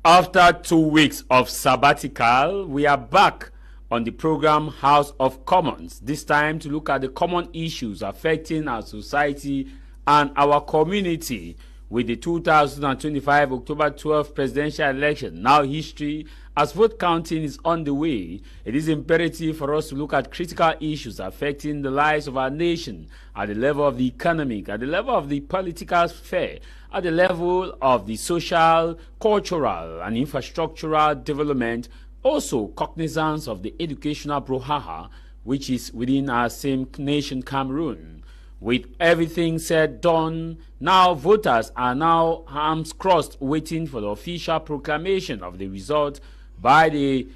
After 2 weeks of sabbatical, we are back on the program House of Commons, this time to look at the common issues affecting our society and our community. With the 2025 October 12 presidential election now history, as vote counting is on the way, it is imperative for us to look at critical issues affecting the lives of our nation at the level of the economic, at the level of the political sphere, at the level of the social, cultural, and infrastructural development, also cognizance of the educational brouhaha which is within our same nation, Cameroon. With everything said, done, now voters are now arms crossed waiting for the official proclamation of the result by the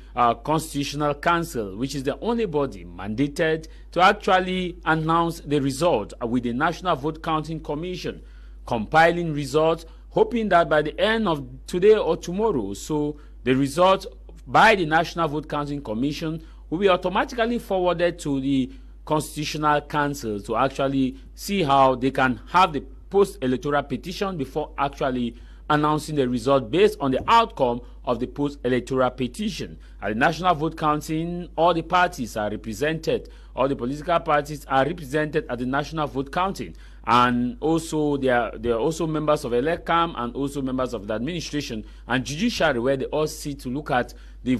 Constitutional Council, which is the only body mandated to actually announce the result, with the National Vote Counting Commission compiling results, hoping that by the end of today or tomorrow, so the result by the National Vote Counting Commission will be automatically forwarded to the Constitutional Council to actually see how they can have the post-electoral petition before actually announcing the result based on the outcome of the post-electoral petition. At the National Vote Counting, all the parties are represented, all the political parties are represented at the National Vote Counting, and also they are also members of ELECAM and also members of the administration and judiciary, where they all sit to look at the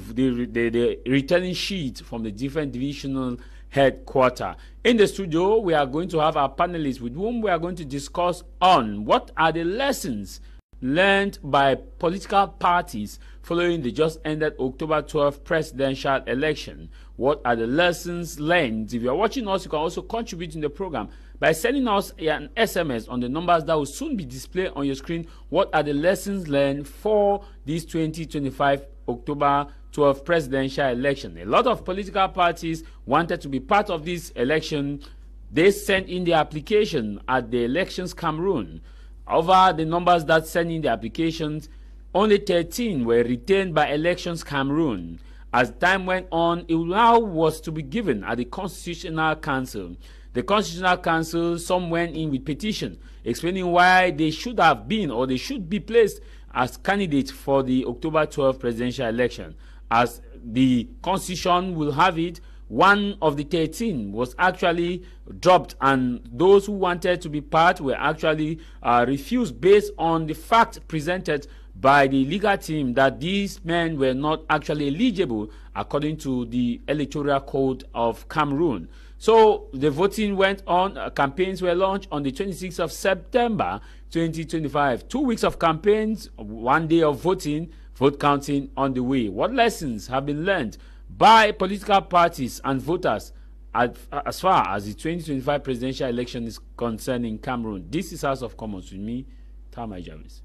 returning sheet from the different divisional headquarters. In the studio, we are going to have our panelists with whom we are going to discuss on what are the lessons learned by political parties following the just ended October 12 presidential election. What are the lessons learned? If you are watching us, you can also contribute in the program by sending us an SMS on the numbers that will soon be displayed on your screen. What are the lessons learned for this 2025 October 12 presidential election? A lot of political parties wanted to be part of this election. They sent in their application at the Elections Cameroon. Over the numbers that sent in the applications, only 13 were retained by Elections Cameroon. As time went on, it now was to be given at the Constitutional Council. The Constitutional Council, some went in with petition explaining why they should have been or they should be placed as candidates for the October 12 presidential election. As the Constitution will have it, one of the 13 was actually dropped, and those who wanted to be part were actually refused based on the fact presented by the legal team that these men were not actually eligible according to the electoral code of Cameroon. So the voting went on. Campaigns were launched on the 26th of September 2025. 2 weeks of campaigns, 1 day of voting, vote counting on the way. What lessons have been learned by political parties and voters as far as the 2025 presidential election is concerned in Cameroon? This is House of Commons with me, Tamai James.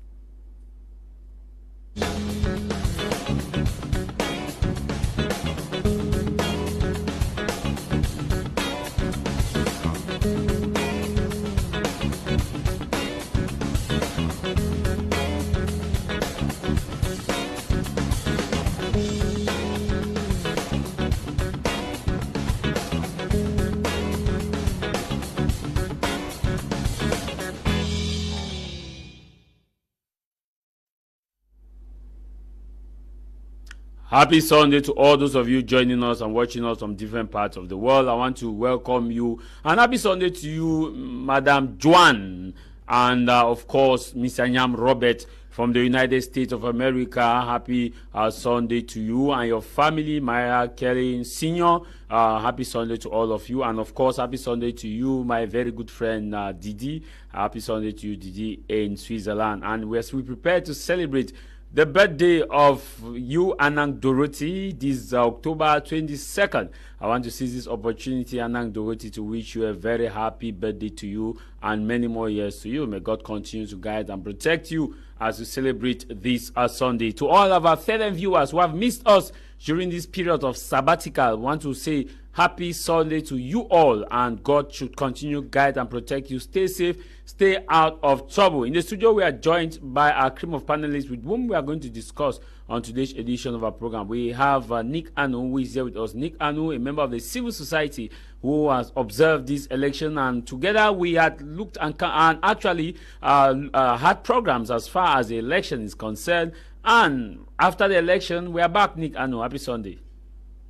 Happy Sunday to all those of you joining us and watching us from different parts of the world. I want to welcome you, and happy Sunday to you, Madam Joan, and of course, Mr. Nyam Robert from the United States of America. Happy Sunday to you and your family, Maya Kelly Sr. Happy Sunday to all of you, and of course, happy Sunday to you, my very good friend Didi. Happy Sunday to you, Didi, in Switzerland. And as we prepare to celebrate the birthday of you, Anang Dorothy, this October 22nd. I want to seize this opportunity, Anang Dorothy, to wish you a very happy birthday to you and many more years to you. May God continue to guide and protect you as we celebrate this Sunday. To all of our fellow viewers who have missed us during this period of sabbatical. I want to say happy Sunday to you all, and God should continue guide and protect you. Stay safe, stay out of trouble. In the studio, we are joined by our cream of panelists with whom we are going to discuss on today's edition of our program. We have Nick Anu, who is here with us. Nick Anu, a member of the civil society who has observed this election, and together we had looked and actually had programs as far as the election is concerned. And after the election, we are back. Nick Anu, happy Sunday.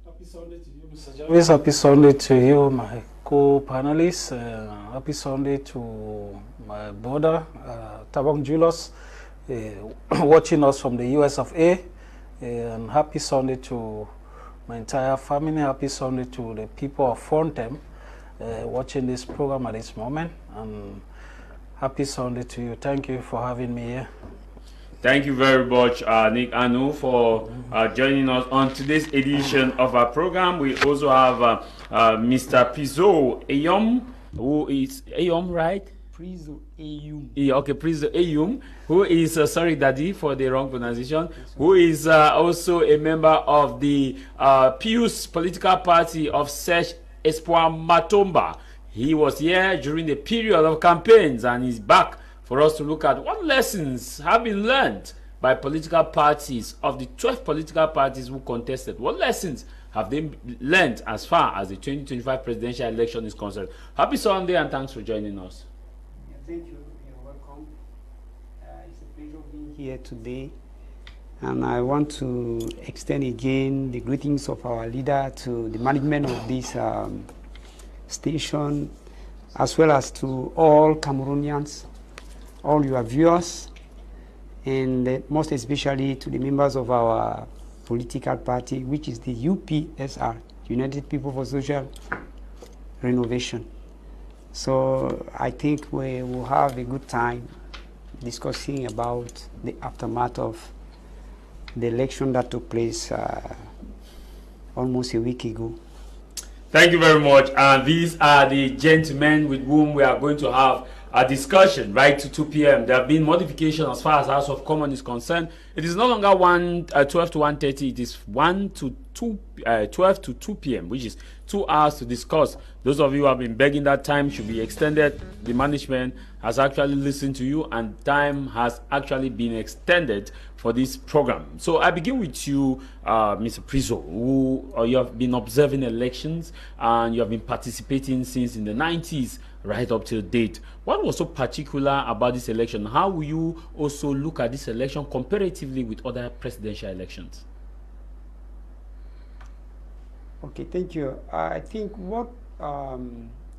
Happy Sunday to you, Mr. Jarvis. Happy Sunday to you, my co-panelists. Happy Sunday to my brother, Tabong Julius, watching us from the US of A. And happy Sunday to my entire family. Happy Sunday to the people of Fontem watching this program at this moment. And happy Sunday to you. Thank you for having me here. Thank you very much, Nick Anu, for joining us on today's edition of our program. We also have Mr. Prizo Eyum, who is Eyum, right? Prizo Eyum. Yeah, okay, Prizo Eyum, who is, sorry, Daddy, for the wrong pronunciation, who is also a member of the Pius political party of Serge Espoir Matomba. He was here during the period of campaigns and is back for us to look at what lessons have been learned by political parties of the 12 political parties who contested. What lessons have they learned as far as the 2025 presidential election is concerned? Happy Sunday and thanks for joining us. Yeah, thank you. You're welcome. It's a pleasure being here today. And I want to extend again the greetings of our leader to the management of this station, as well as to all Cameroonians, all your viewers, and most especially to the members of our political party, which is the UPSR, United People for Social Renovation. So I think we will have a good time discussing about the aftermath of the election that took place almost a week ago. Thank you very much. And these are the gentlemen with whom we are going to have a discussion right to 2 p.m. There have been modifications as far as House of Commons is concerned. It is no longer 12 to 1:30. It is 12 to 2 p.m., which is 2 hours to discuss. Those of you who have been begging that time should be extended. The management has actually listened to you, and time has actually been extended for this program. So I begin with you, Mr. Prizo, who you have been observing elections and you have been participating since in the 90s right up to date. What was so particular about this election? How will you also look at this election comparatively with other presidential elections? Okay, thank you. I think what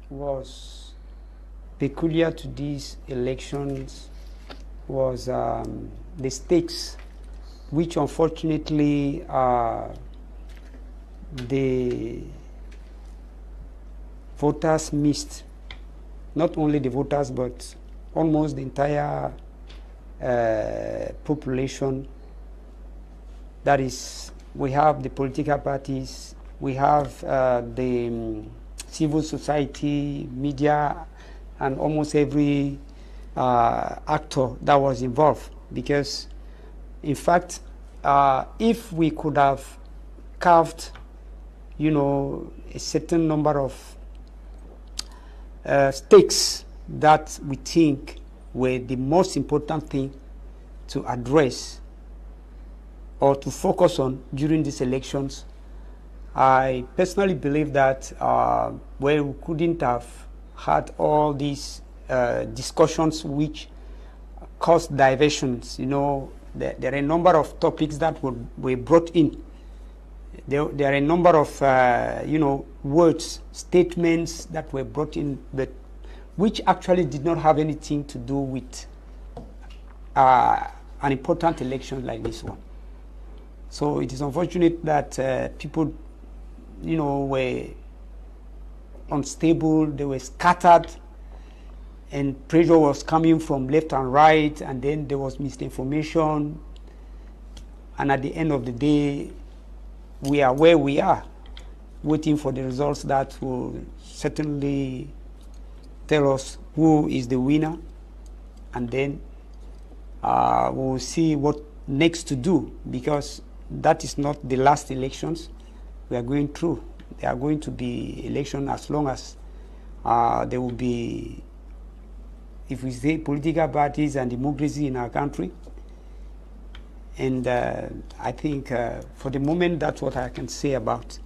was peculiar to these elections was the stakes, which unfortunately the voters missed. Not only the voters, but almost the entire population. That is, we have the political parties, we have the civil society, media, and almost every actor that was involved. Because, in fact, if we could have carved, a certain number of stakes that we think were the most important thing to address or to focus on during these elections, I personally believe that we couldn't have had all these discussions which caused diversions. There are a number of topics that were brought in. There are a number of, words, statements that were brought in, but which actually did not have anything to do with an important election like this one. So it is unfortunate that people, were unstable, they were scattered, and pressure was coming from left and right, and then there was misinformation, and at the end of the day, we are where we are, waiting for the results that will certainly tell us who is the winner, and then we'll see what next to do, because that is not the last elections we are going through. There are going to be elections as long as there will be, if we say, political parties and democracy in our country. And I think for the moment, that's what I can say about.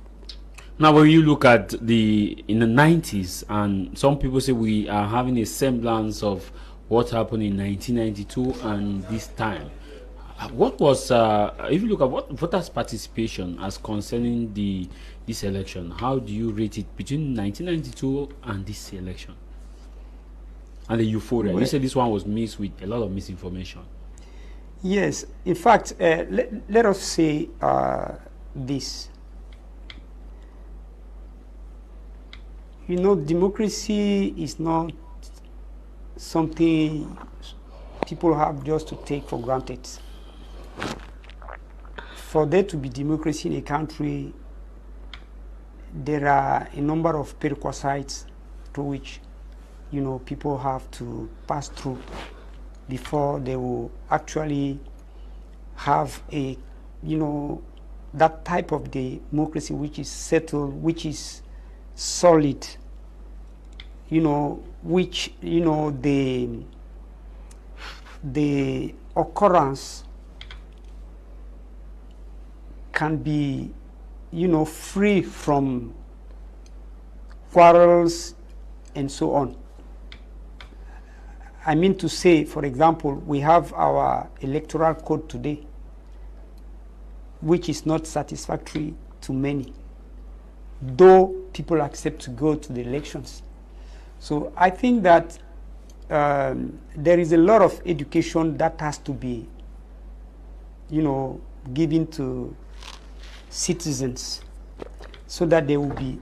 Now, when you look at in the 90s, and some people say we are having a semblance of what happened in 1992 and this time. What was, if you look at what voters' participation as concerning this election, how do you rate it between 1992 and this election? And the euphoria. You said this one was mixed with a lot of misinformation. Yes. In fact, let us say this. You know, democracy is not something people have just to take for granted. For there to be democracy in a country, there are a number of prerequisites through which, you know, people have to pass through before they will actually have a, you know, that type of democracy which is settled, which is solid, you know, which, you know, the occurrence can be, you know, free from quarrels and so on. I mean to say, for example, we have our electoral code today, which is not satisfactory to many, though people accept to go to the elections. So I think that there is a lot of education that has to be, you know, given to citizens so that they will be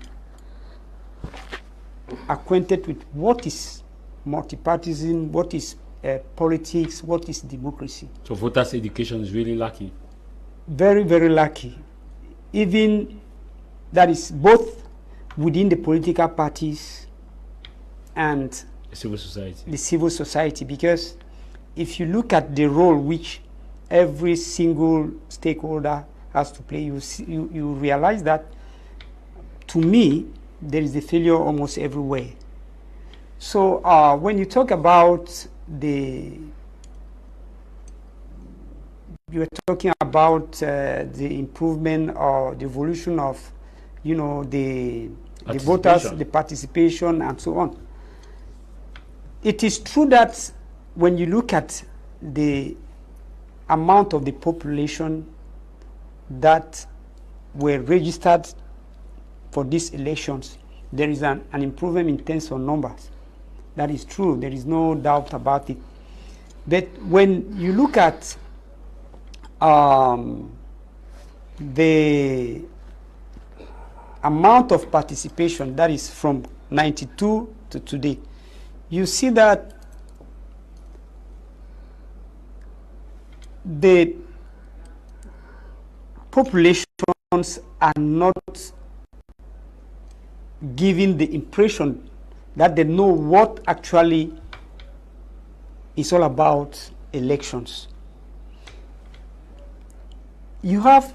acquainted with what is multipartisan, what is politics, what is democracy. So voters' education is really lacking? Very, very lucky. Even that is both within the political parties and the civil society. The civil society, because if you look at the role which every single stakeholder has to play, you realize that, to me, there is a failure almost everywhere. So when you talk about you are talking about the improvement or the evolution of, you know, the voters, the participation, and so on. It is true that when you look at the amount of the population that were registered for these elections, there is an improvement in terms of numbers. That is true. There is no doubt about it. But when you look at the amount of participation, that is from 92 to today, you see that the populations are not giving the impression that they know what actually is all about elections. You have,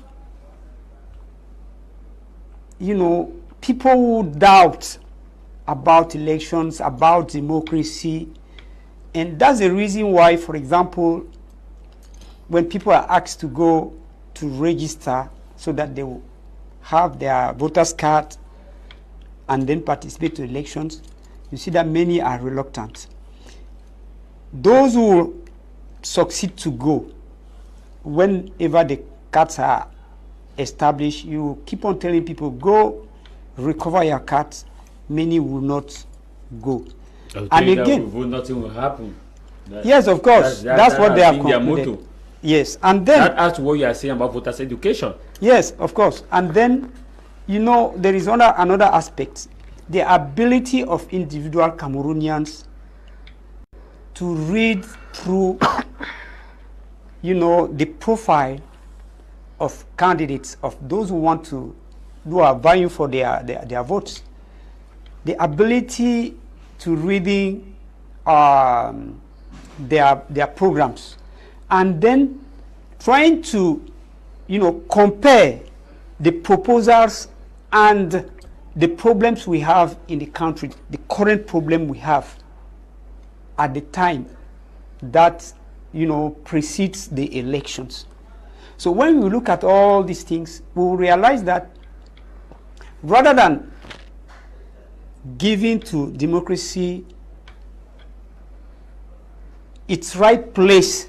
you know, people who doubt about elections, about democracy, and that's the reason why, for example, when people are asked to go to register so that they will have their voters card and then participate in elections, you see that many are reluctant. Those who succeed to go, whenever the cards are established, you keep on telling people, go recover your cards. Many will not go. And again, nothing will happen. Yes, of course. That's what they are concluded. Yes, and then that's what you are saying about voters' education. Yes, of course. And then, you know, there is another aspect: the ability of individual Cameroonians to read through, you know, the profile of candidates, of those who want to, who are vying for their votes. The ability to reading their programs, and then trying to compare the proposals and the problems we have in the country, the current problem we have at the time that, precedes the elections. So when we look at all these things, we will realize that rather than giving to democracy its right place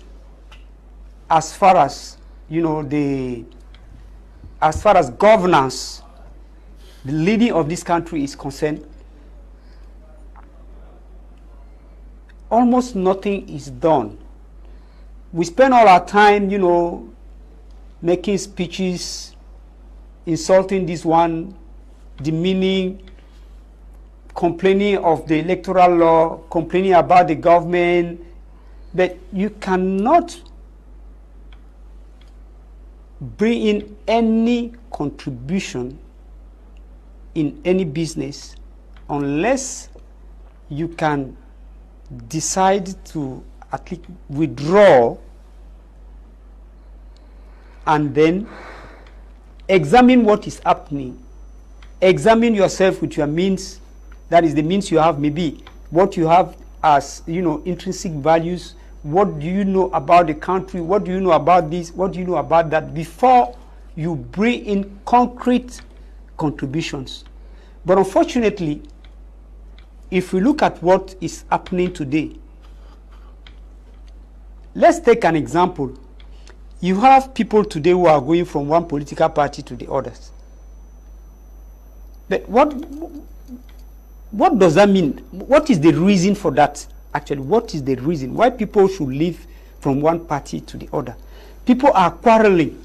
as far as, as far as governance, the leading of this country is concerned, almost nothing is done. We spend all our time, making speeches, insulting this one, demeaning, complaining of the electoral law, complaining about the government, but you cannot bring in any contribution in any business unless you can decide to at least withdraw and then examine what is happening. Examine yourself with your means, that is the means you have, maybe what you have as intrinsic values. What do you know about the country? What do you know about this? What do you know about that? Before you bring in concrete contributions. But unfortunately, if we look at what is happening today, let's take an example. You have people today who are going from one political party to the others. But what does that mean? What is the reason for that? Actually, what is the reason why people should leave from one party to the other? People are quarreling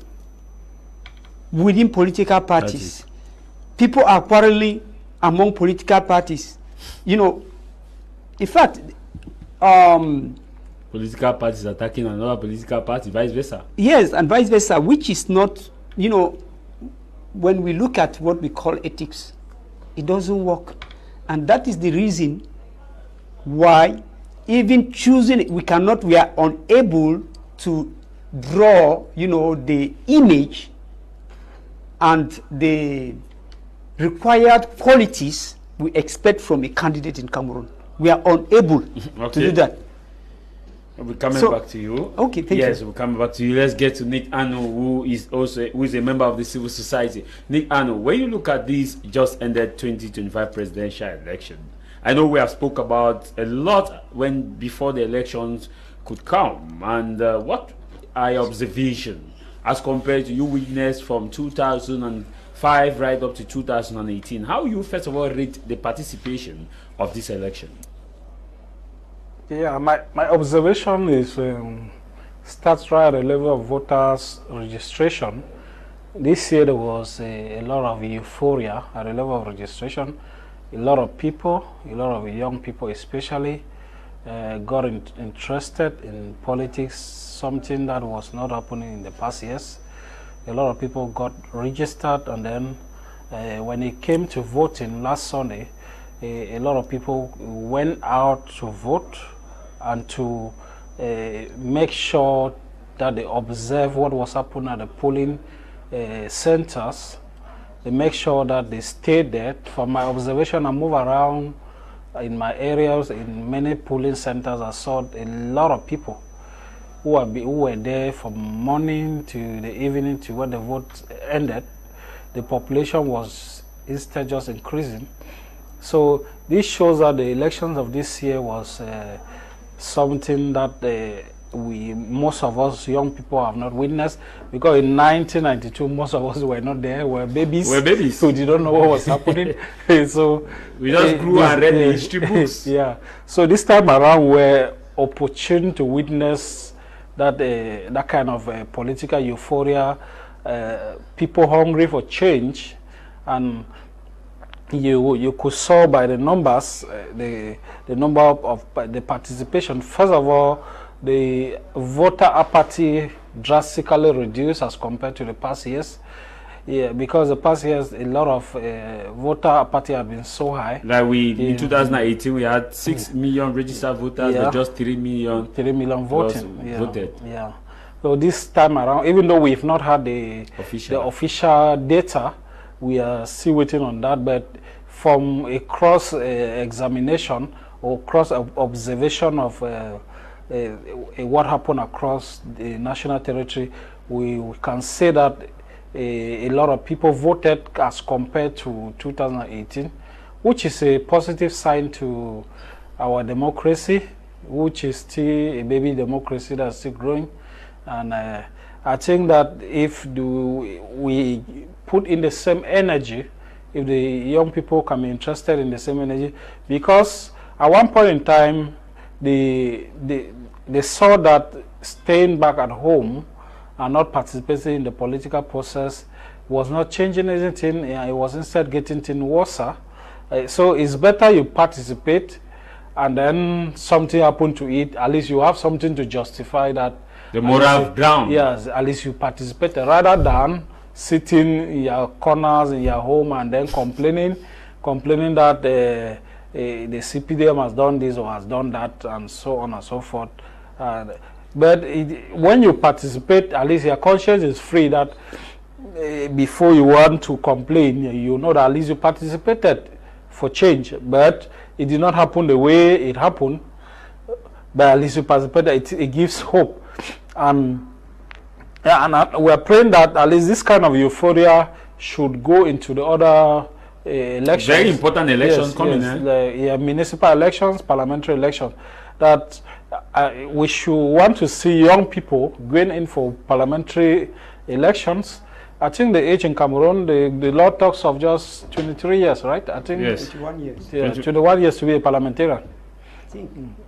within political parties. People are quarreling among political parties. In fact, political parties attacking another political party, vice versa. Yes, and vice versa, which is not, when we look at what we call ethics, it doesn't work. And that is the reason why even choosing it, we are unable to draw, the image and the required qualities we expect from a candidate in Cameroon. We are unable to do that. We're coming back to you. Okay, thank you. Yes, we're coming back to you. Let's get to Nick Ano, who is a member of the civil society. Nick Ano, when you look at this just ended 2025 presidential election, I know we have spoke about a lot before the elections could come, and what are your observations as compared to you witnessed from 2005 right up to 2018? How you first of all rate the participation of this election? Yeah, my observation is starts right at the level of voters registration. This year there was a lot of euphoria at the level of registration. A lot of people, a lot of young people especially, got interested in politics, something that was not happening in the past years. A lot of people got registered, and then when it came to voting last Sunday, a lot of people went out to vote and to make sure that they observe what was happening at the polling centers. They make sure that they stayed there. From my observation, I move around in my areas, in many polling centers. I saw a lot of people who were there from morning to the evening to when the vote ended. The population was instead just increasing. So this shows that the elections of this year was something that most of us young people have not witnessed, because in 1992 most of us were not there, were babies. So we don't know what was happening. So we just grew and read the history books. Yeah. So this time around we're opportune to witness that that kind of political euphoria, people hungry for change, and you could saw by the numbers, the number of the participation. First of all, the voter apathy drastically reduced as compared to the past years. Yeah, because the past years a lot of voter apathy had been so high. Like in 2018 we had 6 million registered voters, but just 3 million voting. voted. Yeah. So this time around, even though we've not had the official data, we are still waiting on that. But from a cross examination or cross observation of what happened across the national territory, we can say that a lot of people voted as compared to 2018, which is a positive sign to our democracy, which is still a baby democracy that's still growing. And I think that if we put in the same energy, if the young people can be interested in the same energy, because at one point in time, they saw that staying back at home and not participating in the political process was not changing anything. It was instead getting things worse. So it's better you participate, and then something happened to it. At least you have something to justify that. The moral ground. Yes, at least you participated, rather than sitting in your corners in your home and then complaining that the CPDM has done this or has done that, and so on and so forth. But when you participate, at least your conscience is free that before you want to complain, you know that at least you participated for change. But it did not happen the way it happened, but at least you participated. It gives hope. And we are praying that at least this kind of euphoria should go into the other elections. Very important elections coming in. The municipal elections, parliamentary elections. That we should want to see young people going in for parliamentary elections. I think the age in Cameroon, the law talks of just 23 years, right? I think yes. 21 years. Yeah, 21 years to be a parliamentarian.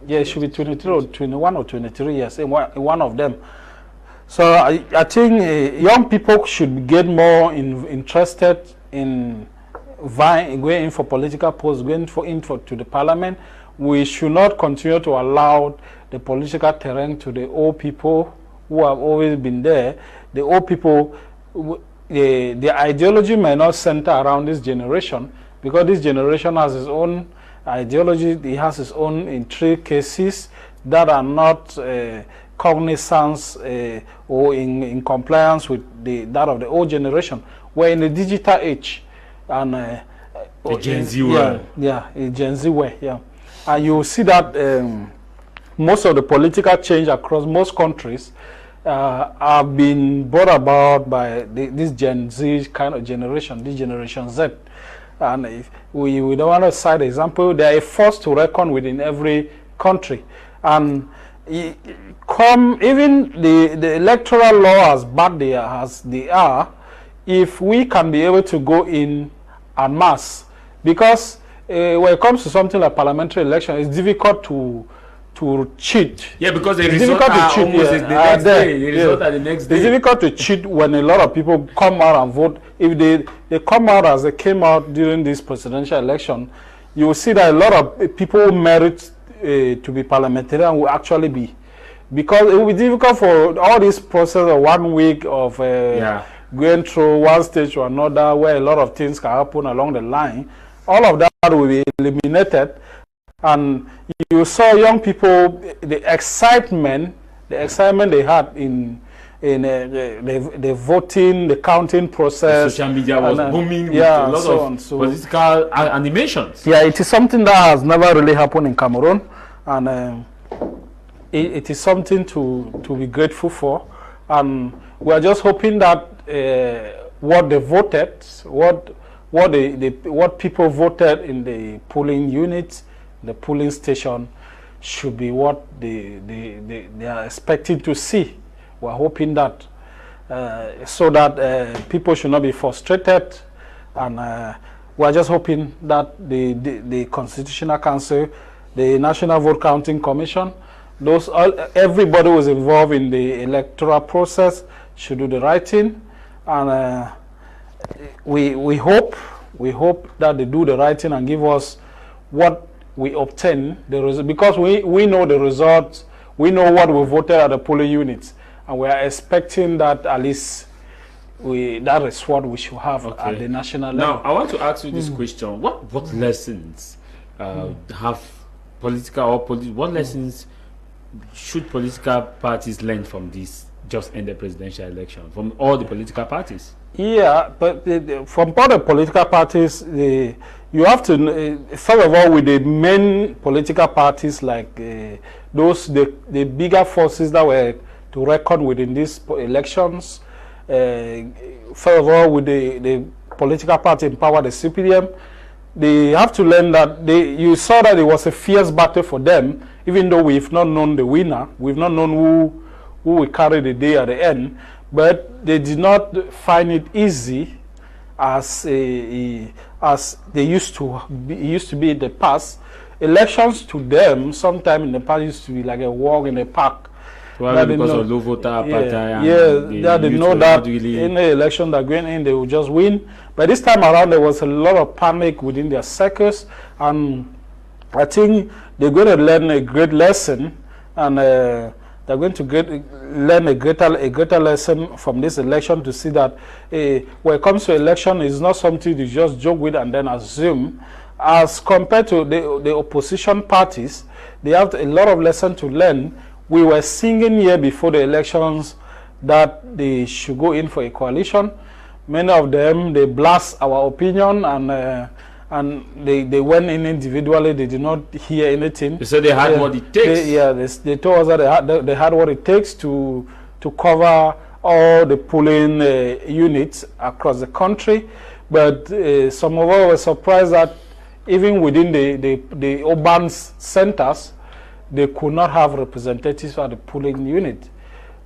Yeah, it should be 23 or 21 or 23 years, in one of them. So I think young people should get more interested in going in for political posts, going to the parliament. We should not continue to allow the political terrain to the old people who have always been there. The old people, the ideology may not center around this generation, because this generation has its own ideology. It has its own intricacies that are not cognizance or in compliance with that of the old generation. We're in the digital age, and the Gen Z way. Yeah, Gen Z way. Yeah, and you see that most of the political change across most countries have been brought about by this Gen Z kind of generation, this Generation Z. And if we don't want to cite example, they are a force to reckon with in every country. And even the electoral law as bad as they are, if we can be able to go in en masse, because when it comes to something like parliamentary election, it's difficult to cheat. Yeah, because the result are almost the next day. The result are the next day. It's difficult to cheat when a lot of people come out and vote. If they come out as they came out during this presidential election, you will see that a lot of people who merit to be parliamentarian will actually be. Because it will be difficult for all this process of 1 week of going through one stage to another, where a lot of things can happen along the line. All of that will be eliminated. And you saw young people, the excitement they had in the voting, the counting process. The social media was booming with a lot of political animations. Yeah, it is something that has never really happened in Cameroon, and it is something to be grateful for. And we are just hoping that what they voted, what people voted in the polling units, the polling station, should be what they are expecting to see. We're hoping that so that people should not be frustrated, and we're just hoping that the Constitutional Council, the National Vote Counting Commission, everybody who is involved in the electoral process should do the right thing, and we hope that they do the right thing and give us what we obtain, because we know the results, we know what we voted at the polling units, and we are expecting that at least that is what we should have at the national level. Now, I want to ask you this question: what lessons have political what lessons should political parties learn from this just ended presidential election from all the political parties. Yeah, but from all the political parties, you have to, first of all, with the main political parties like the bigger forces that were to reckon within these elections, first of all, with the political party in power, the CPDM, they have to learn that you saw that it was a fierce battle for them, even though we've not known the winner, we've not known who will carry the day at the end, but they did not find it easy as they used to be in the past. Elections to them, sometime in the past, used to be like a walk in the park. Well, because of low voter pattern. They know that really in the election that going in, they will just win. But this time around, there was a lot of panic within their circles, and I think they're going to learn a great lesson, and they're going to learn a greater lesson from this election to see that when it comes to election, it's not something you just joke with and then assume. As compared to the opposition parties, they have a lot of lesson to learn. We were singing here before the elections that they should go in for a coalition. Many of them, they blast our opinion, and they went in individually. They did not hear anything. They said they had what it takes. They told us that they had what it takes to cover all the polling units across the country. But some of us were surprised that even within the urban centers, they could not have representatives at the polling unit,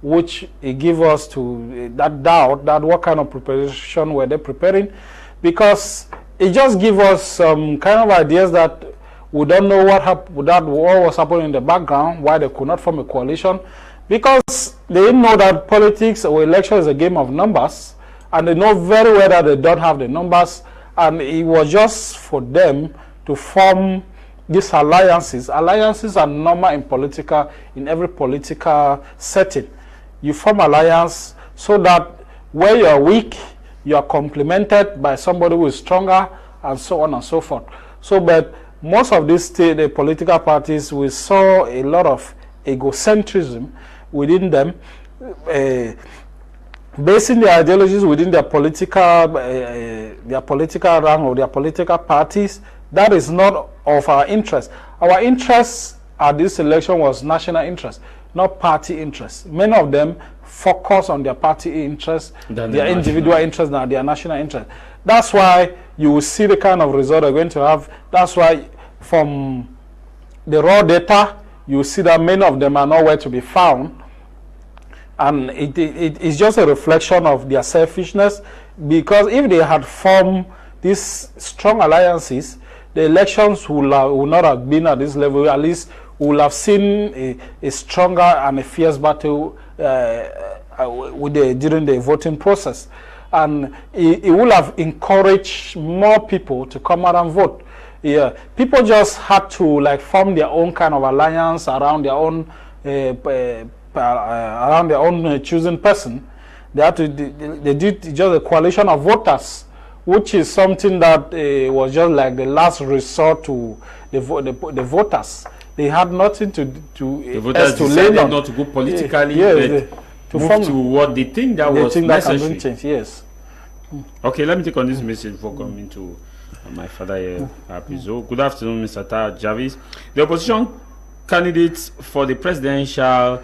which it gave us to that doubt that what kind of preparation were they preparing, because it just gives us some kind of ideas that we don't know what was happening in the background, why they could not form a coalition, because they didn't know that politics or election is a game of numbers, and they know very well that they don't have the numbers, and it was just for them to form these alliances. Alliances are normal in every political setting. You form alliance so that where you are weak, you are complemented by somebody who is stronger, and so on and so forth. So, but most of these the political parties, we saw a lot of egocentrism within them, basing their ideologies within their political rank or their political parties. That is not of our interest. Our interest at this election was national interest, not party interest. Many of them focus on their party interest, their individual interest, than their national interest. That's why you will see the kind of result they're going to have. That's why from the raw data, you will see that many of them are nowhere to be found. And it's just a reflection of their selfishness, because if they had formed these strong alliances, the elections would not have been at this level. At least we will have seen a stronger and a fierce battle during the voting process. And it will have encouraged more people to come out and vote. Yeah, people just had to form their own kind of alliance around their own chosen person. They did just a coalition of voters, which is something that was just like the last resort to the voters. They had nothing to the voters decided not to go politically, but move to what they think that was necessary. Yes. Okay, let me take on this message before coming to my father here, Pizzo. Good afternoon, Mr. Taha Jarvis. The opposition candidates for the presidential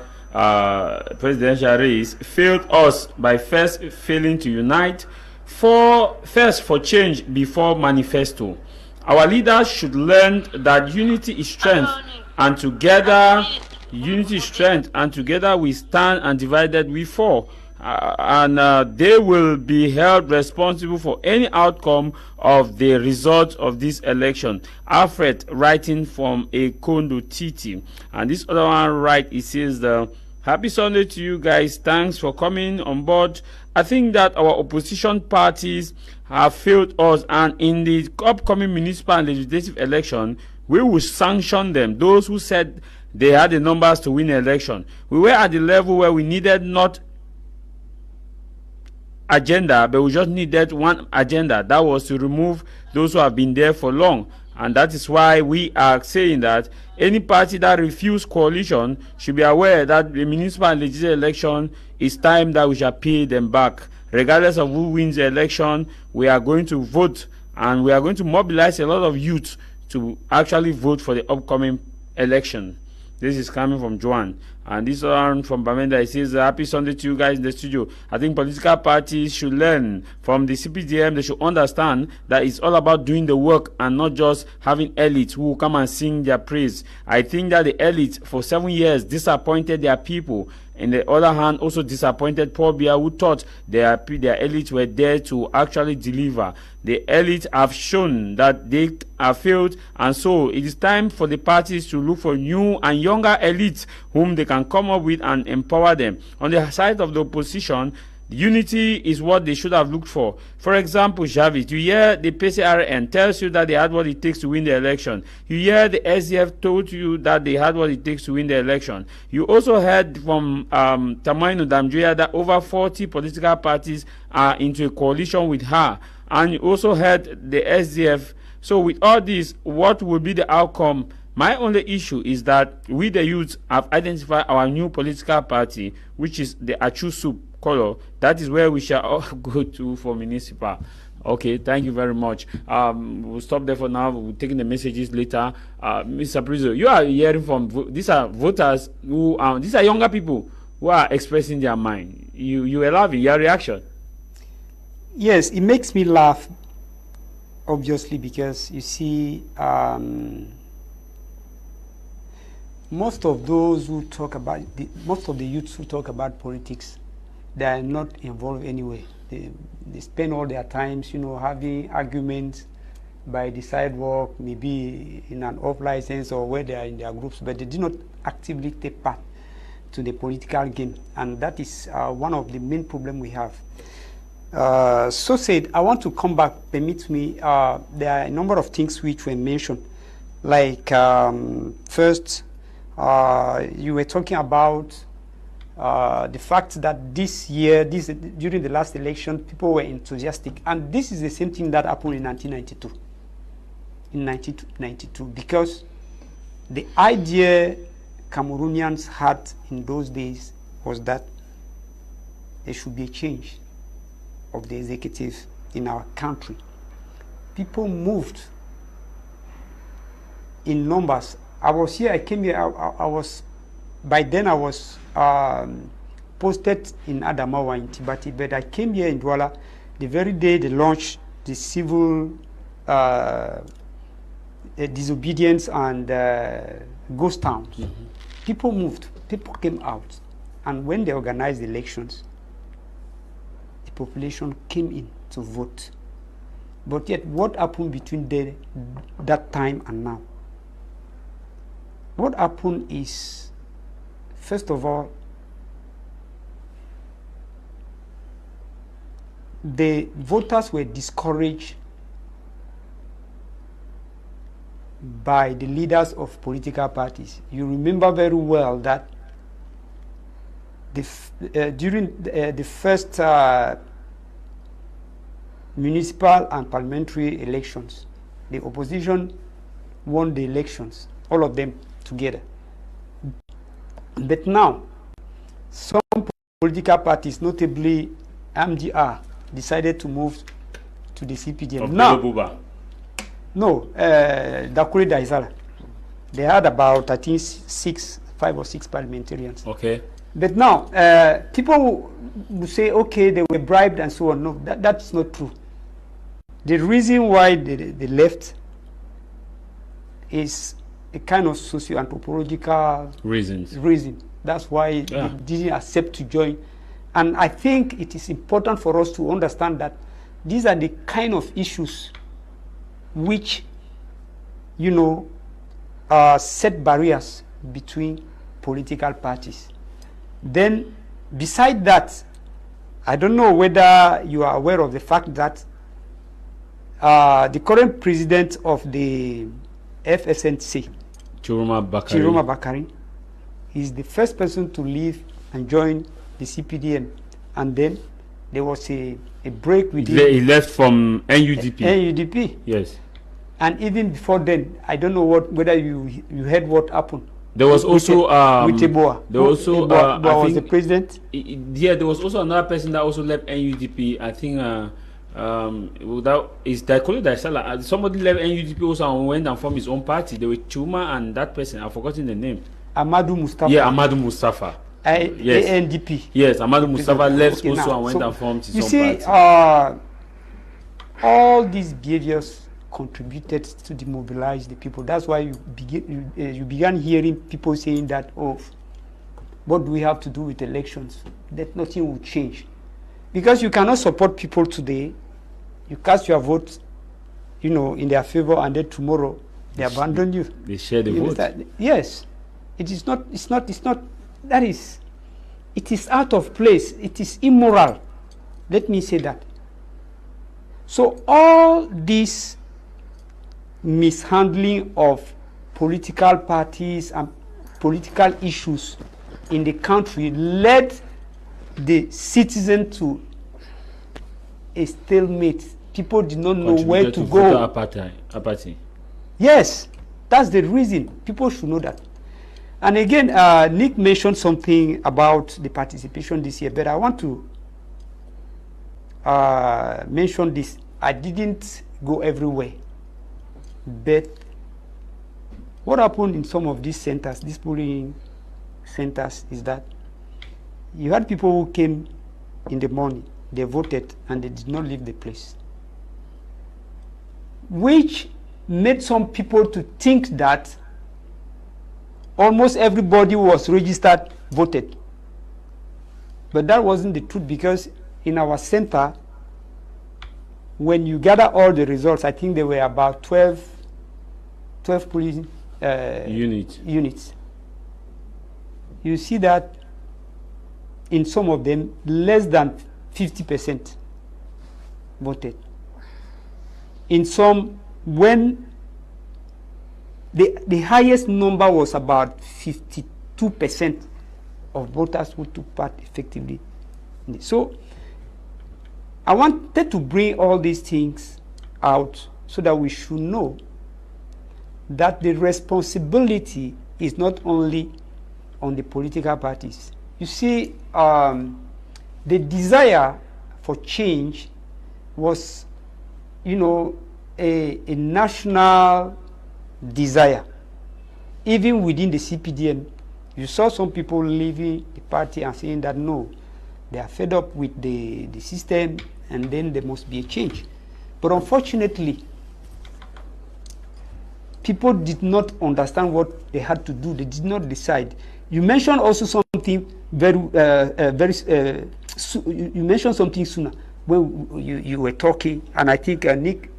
race failed us by first failing to unite. First for change before manifesto. Our leaders should learn that unity is strength, and together we stand, and divided we fall. They will be held responsible for any outcome of the result of this election. Alfred, writing from a Kondo Titi. And this other one it says, happy Sunday to you guys. Thanks for coming on board. I think that our opposition parties have failed us, and in the upcoming municipal and legislative election, we will sanction them. Those who said they had the numbers to win the election. We were at the level where we needed not agenda, but we just needed one agenda, that was to remove those who have been there for long. And that is why we are saying that any party that refused coalition should be aware that the municipal and legislative election it's time that we shall pay them back. Regardless of who wins the election, we are going to vote, and we are going to mobilize a lot of youth to actually vote for the upcoming election. This is coming from Joan. And this one from Bamenda. It says, happy Sunday to you guys in the studio. I think political parties should learn from the CPDM. They should understand that it's all about doing the work and not just having elites who will come and sing their praise. I think that the elites for 7 years disappointed their people. On the other hand, also disappointed Paul Biya, who thought their elites were there to actually deliver. The elites have shown that they have failed, and so it is time for the parties to look for new and younger elites whom they can come up with and empower them. On the side of the opposition, unity is what they should have looked for. For example, Javid, you hear the PCRN tells you that they had what it takes to win the election. You hear the SDF told you that they had what it takes to win the election. You also heard from Tamaino Damjuya that over 40 political parties are into a coalition with her. And you also heard the SDF. So with all this, what will be the outcome? My only issue is that we, the youth, have identified our new political party, which is the Achu Soup color. That is where we shall all go to for municipal. Okay, thank you very much. We'll stop there for now. We'll take the messages later. Mr. Prizo, you are hearing from, these are voters who these are younger people who are expressing their mind. You are laughing, your reaction? Yes, it makes me laugh, obviously, because you see, most of those who talk about, most of the youths who talk about politics, they are not involved anyway. They spend all their times, having arguments by the sidewalk, maybe in an off license or where they are in their groups, but they do not actively take part to the political game. And that is one of the main problems we have. So said, I want to come back, permit me, there are a number of things which were mentioned. Like, first, you were talking about the fact that this year, during the last election, people were enthusiastic. And this is the same thing that happened in 1992. In 1992, because the idea Cameroonians had in those days was that there should be a change of the executive in our country. People moved in numbers. I was here, I came here, by then I was posted in Adamawa in Tibati, but I came here in Douala the very day they launched the civil disobedience and ghost towns. Mm-hmm. People moved, people came out, and when they organized the elections, the population came in to vote. But yet, what happened between that time and now? What happened is, first of all, the voters were discouraged by the leaders of political parties. You remember very well that during the first municipal and parliamentary elections, the opposition won the elections, all of them together. But now, some political parties, notably MDR, decided to move to the CPDM. Now, no, Dakuri Daisala. They had about, I think, 5 or 6 parliamentarians. Okay. But now, people will say, okay, they were bribed and so on. No, that's not true. The reason why they left is a kind of socio-anthropological reason. That's why they didn't accept to join. And I think it is important for us to understand that these are the kind of issues which, set barriers between political parties. Then, beside that, I don't know whether you are aware of the fact that the current president of the FSNC, Chiroma Bakari, is the first person to leave and join the CPDM, and then there was a break with him. He left from NUDP. NUDP. Yes. And even before then, I don't know whether you heard what happened There was also with Eboa. There was also Eboa was the president. Yeah, there was also another person that also left NUDP. I think that is Daikolo Daisala. Somebody left NUDP also and went and formed his own party. There were Chuma and that person. I've forgotten the name. Amadou Mustafa. Yeah, Amadou Mustafa. Yes. ANDP. Yes, Amadou Mustafa left also and went and formed his own party. You see, all these behaviors contributed to demobilize the people. That's why you began hearing people saying that, oh, what do we have to do with elections? That nothing will change. Because you cannot support people today, you cast your vote, in their favor, and then tomorrow they abandon you. They share the vote. Yes. It is out of place. It is immoral. Let me say that. So all this mishandling of political parties and political issues in the country led the citizen to a stalemate. People did not know where to go. Apathy. Yes, that's the reason. People should know that. And again, Nick mentioned something about the participation this year, but I want to mention this. I didn't go everywhere, but what happened in some of these centers, these polling centers, is that you had people who came in the morning, they voted, and they did not leave the place, which made some people to think that almost everybody who was registered voted. But that wasn't the truth, because in our center, when you gather all the results, I think there were about 12 polling units. You see that in some of them, less than 50% voted. In some, when the highest number was about 52% of voters who took part effectively. So I wanted to bring all these things out so that we should know that the responsibility is not only on the political parties. You see, the desire for change was, a national desire. Even within the CPDM, you saw some people leaving the party and saying that no, they are fed up with the system, and then there must be a change. But unfortunately, people did not understand what they had to do. They did not decide. You mentioned also something you mentioned something sooner when you were talking, and I think Nick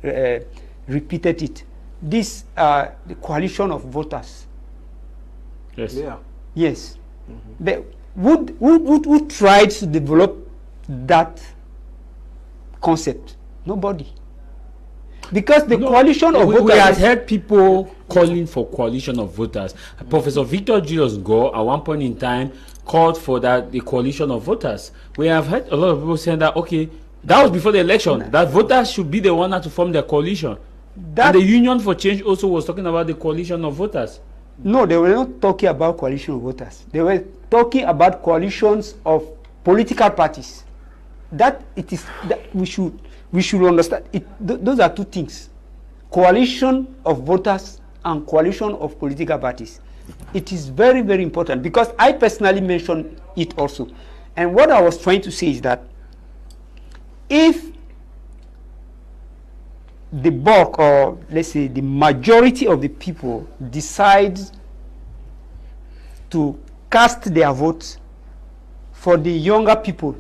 repeated it. This the coalition of voters. Yes. Yeah. Yes. Mm-hmm. Who tried to develop that concept? Nobody. Because the coalition of voters. We had heard people calling for coalition of voters. Professor Victor Julius Gore, at one point in time, called for the coalition of voters. We have heard a lot of people saying that, okay, that was before the election, that voters should be the one to form their coalition. And the Union for Change also was talking about the coalition of voters. No, they were not talking about coalition of voters. They were talking about coalitions of political parties. That it is that we should understand. Those are two things: coalition of voters and coalition of political parties. It is very, very important, because I personally mentioned it also. And what I was trying to say is that if the bulk, or let's say the majority of the people, decide to cast their votes for the younger people,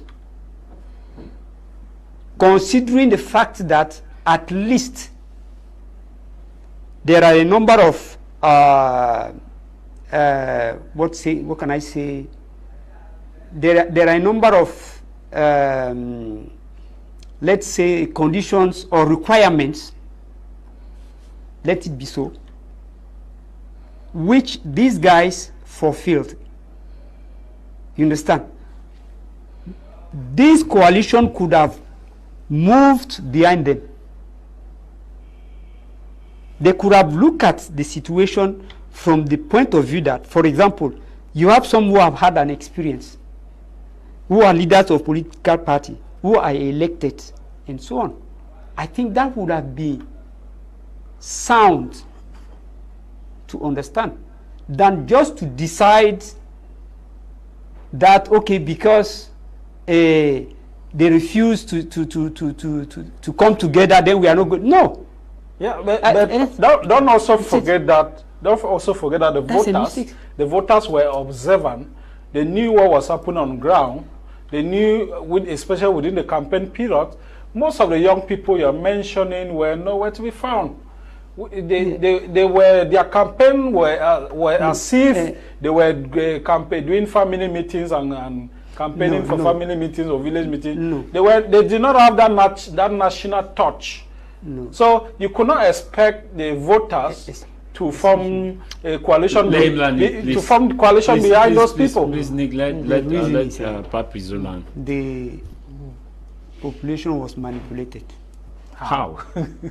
considering the fact that at least there are a number of what can I say? There are a number of let's say conditions or requirements, let it be so, which these guys fulfilled. You understand? This coalition could have moved behind them. They could have looked at the situation from the point of view that, for example, you have some who have had an experience, who are leaders of political party, who are elected, and so on. I think that would have been sound to understand than just to decide that, okay, because they refuse to come together, then we are not good. No. Yeah, but don't also forget that. Don't also forget that the voters were observant. They knew what was happening on ground. They knew, especially within the campaign period, most of the young people you're mentioning were nowhere to be found. Their campaign were as if they were doing family meetings and campaigning for family meetings or village meetings. They did not have that national touch. So you could not expect the voters to form a coalition behind those people. Please, Nick, let Papi Zolan. The population was manipulated. How?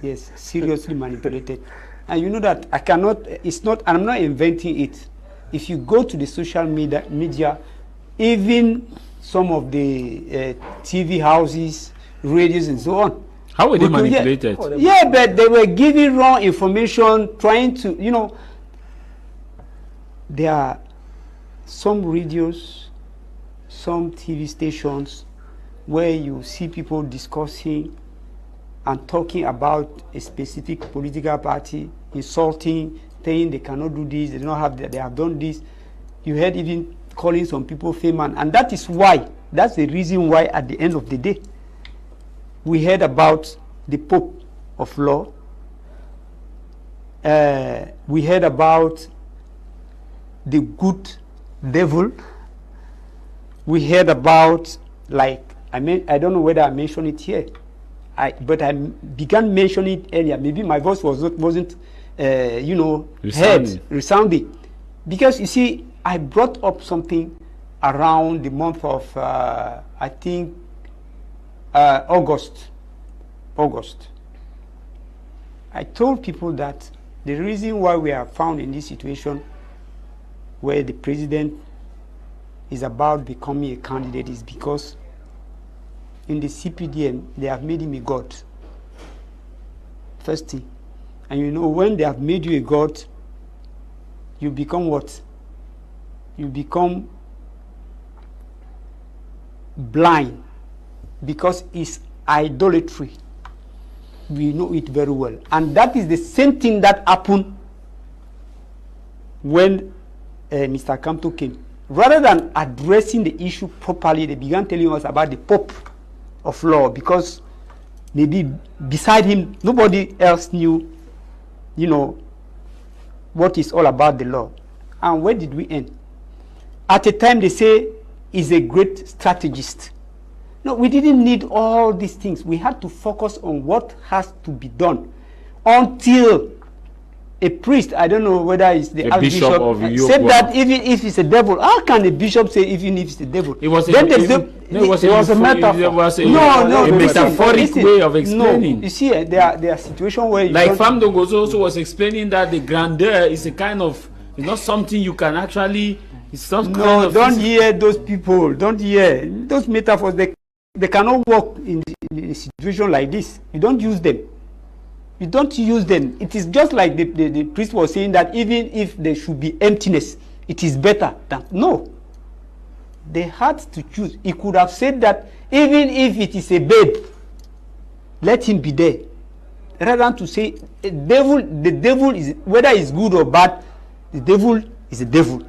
Yes, seriously manipulated. And you know that I cannot, it's not, I'm not inventing it. If you go to the social media, even some of the TV houses, radios and so on. How were they manipulated? Yeah, but they were giving wrong information, trying to, you know, there are some radios, some TV stations where you see people discussing and talking about a specific political party, insulting, saying they cannot do this, they don't have, they have done this. You heard even calling some people famous, and that is why, that's the reason why at the end of the day, we heard about the Pope of Law. We heard about the good devil. We heard about, like, I don't know whether I mentioned it here, but I began mentioning it earlier. Maybe my voice wasn't resounding. Because you see, I brought up something around the month of, I think, August. I told people that the reason why we are found in this situation where the president is about becoming a candidate is because in the CPDM they have made him a god. First thing. And you know, when they have made you a god, you become what? You become blind, because it's idolatry. We know it very well. And that is the same thing that happened when Mr. Kamto came. Rather than addressing the issue properly, they began telling us about the Pope of Law, because maybe beside him, nobody else knew, you know, what is all about the law. And where did we end? At a time they say he's a great strategist. No, we didn't need all these things. We had to focus on what has to be done until a priest, I don't know whether it's the Archbishop, said that even if it's a devil. How can a bishop say even if it's a devil? It was a metaphor. It was a metaphoric way of explaining. No, you see, there are situations where you like Famdong also was explaining that the grandeur is a kind of, it's not something you can actually, it's some kind of... Don't hear those people. Don't hear those metaphors. They cannot work in a situation like this. You don't use them. You don't use them. It is just like the priest was saying that even if there should be emptiness, it is better than... No. They had to choose. He could have said that even if it is a babe, let him be there. Rather than to say the devil is, whether it's good or bad, the devil is a devil.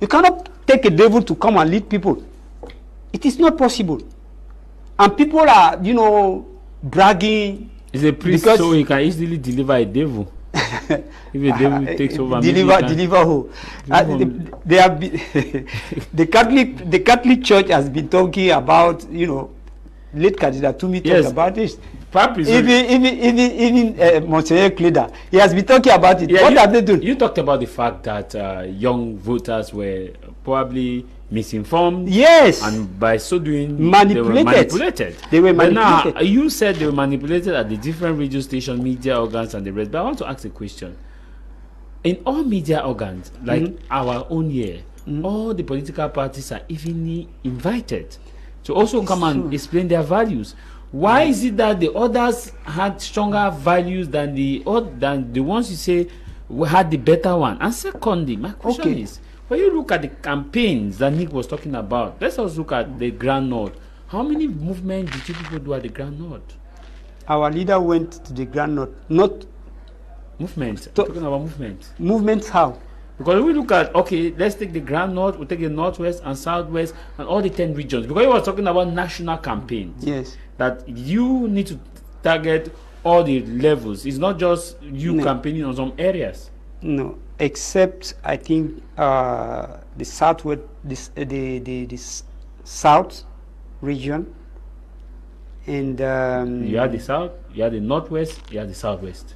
You cannot take a devil to come and lead people. It is not possible. And people are, you know, bragging. He's a priest, so he can easily deliver a devil. If a devil takes over, deliver who? They have been the Catholic Church has been talking about, you know, late Cardinal Tumi talked about this. Even Monsignor Kleda, he has been talking about it. Yeah, what have they done? You talked about the fact that young voters were probably misinformed. Yes. And by so doing, manipulated. They were manipulated. Now, you said they were manipulated at the different radio station, media organs, and the rest. But I want to ask a question. in all media organs, like Mm-hmm. our own here, all the political parties are evenly invited to also come and explain their values. Why is it that the others had stronger values than the ones you say had the better one? And secondly, my question Okay. is, when you look at the campaigns that Nick was talking about, let's also look at the Grand North. How many movements did you people do at the Grand North? Our leader went to the Grand North. Not Movement. I'm To- talking about movement. movements how? Because we look at, okay, let's take the Grand North, we'll take the Northwest and Southwest and all the 10 regions. Because you were talking about national campaigns. Yes. That you need to target all the levels. It's not just you No. campaigning on some areas. No, except I think the southwest, the south region, and You have the South, you have the Northwest, you have the Southwest.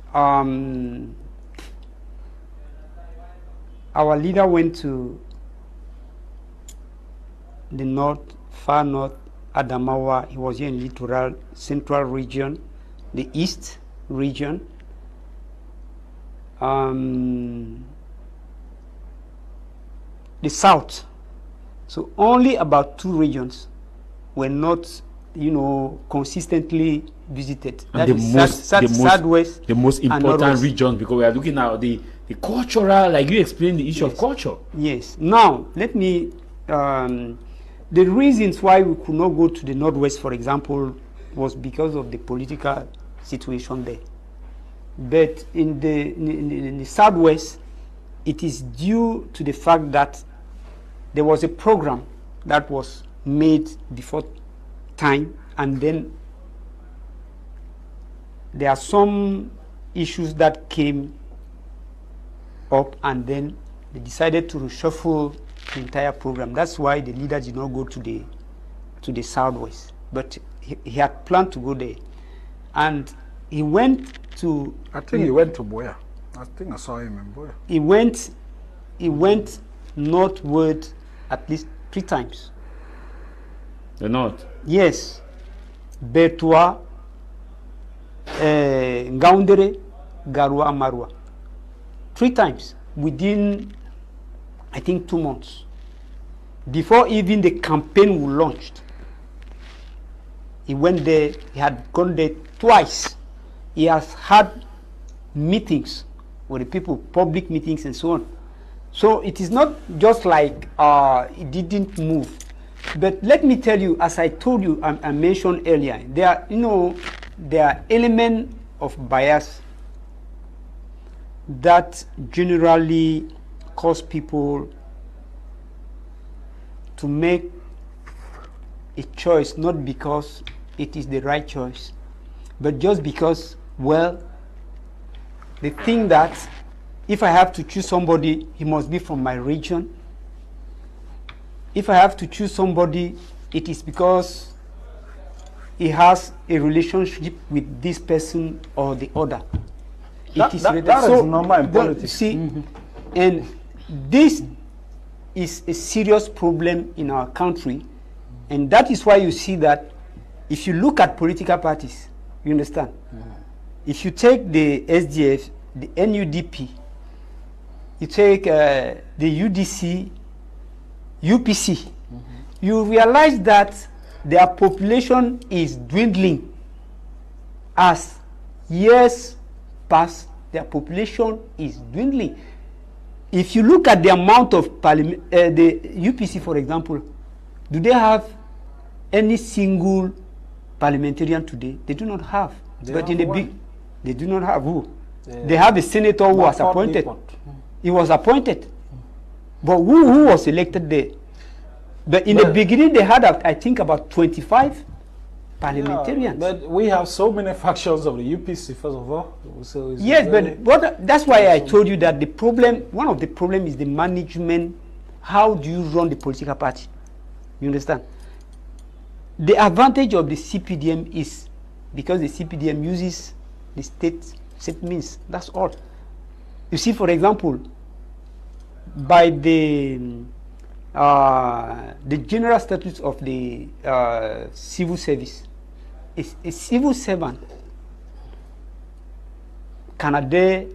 Our leader went to the north, far north, Adamawa. He was here in Littoral Central region, the east region. The south. So only about 2 regions were not, consistently visited. And That the is most, southwest. the most and important northwest. regions, because we are looking at the cultural, like you explained the issue of Yes. culture. Yes. Now, let me. The reasons why we could not go to the northwest, for example, was because of the political situation there. But in the southwest, it is due to the fact that there was a program that was made before time, and then there are some issues that came up, and then they decided to reshuffle the entire program. That's why the leader did not go to the southwest, but he had planned to go there, and he went to. I think he went to Boya. I think I saw him in Boya. He went northward at least 3 times. The North. Yes, Betua, Ngaundere, Garua, Marua. 3 times within, I think, 2 months. Before even the campaign was launched, he went there. He had gone there twice. He has had meetings with the people, public meetings and so on. So it is not just like it didn't move. But let me tell you, as I told you, I mentioned earlier, there are elements of bias that generally cause people to make a choice not because it is the right choice, but just because, well, they think that if I have to choose somebody, he must be from my region. If I have to choose somebody, it is because he has a relationship with this person or the other. That is normal in politics. See, and this is a serious problem in our country, and that is why you see that if you look at political parties, you understand. If you take the SDF, the NUDP, you take the UDC, UPC, you realize that their population is dwindling. As years pass, their population is dwindling. If you look at the amount of parliament, the UPC, for example, do they have any single parliamentarian today? They do not have. But in the big, they do not have who? They have a senator who was appointed. He was appointed. But who was elected there? But in the beginning, they had, I think, about 25 parliamentarians. Yeah, but we have so many factions of the UPC, first of all. So it's yes, very, but that's why I told you that the problem, one of the problems is the management. How do you run the political party? You understand? The advantage of the CPDM is because the CPDM uses the state means. That's all. You see, for example, by the general statutes of the civil service, a civil servant can adhere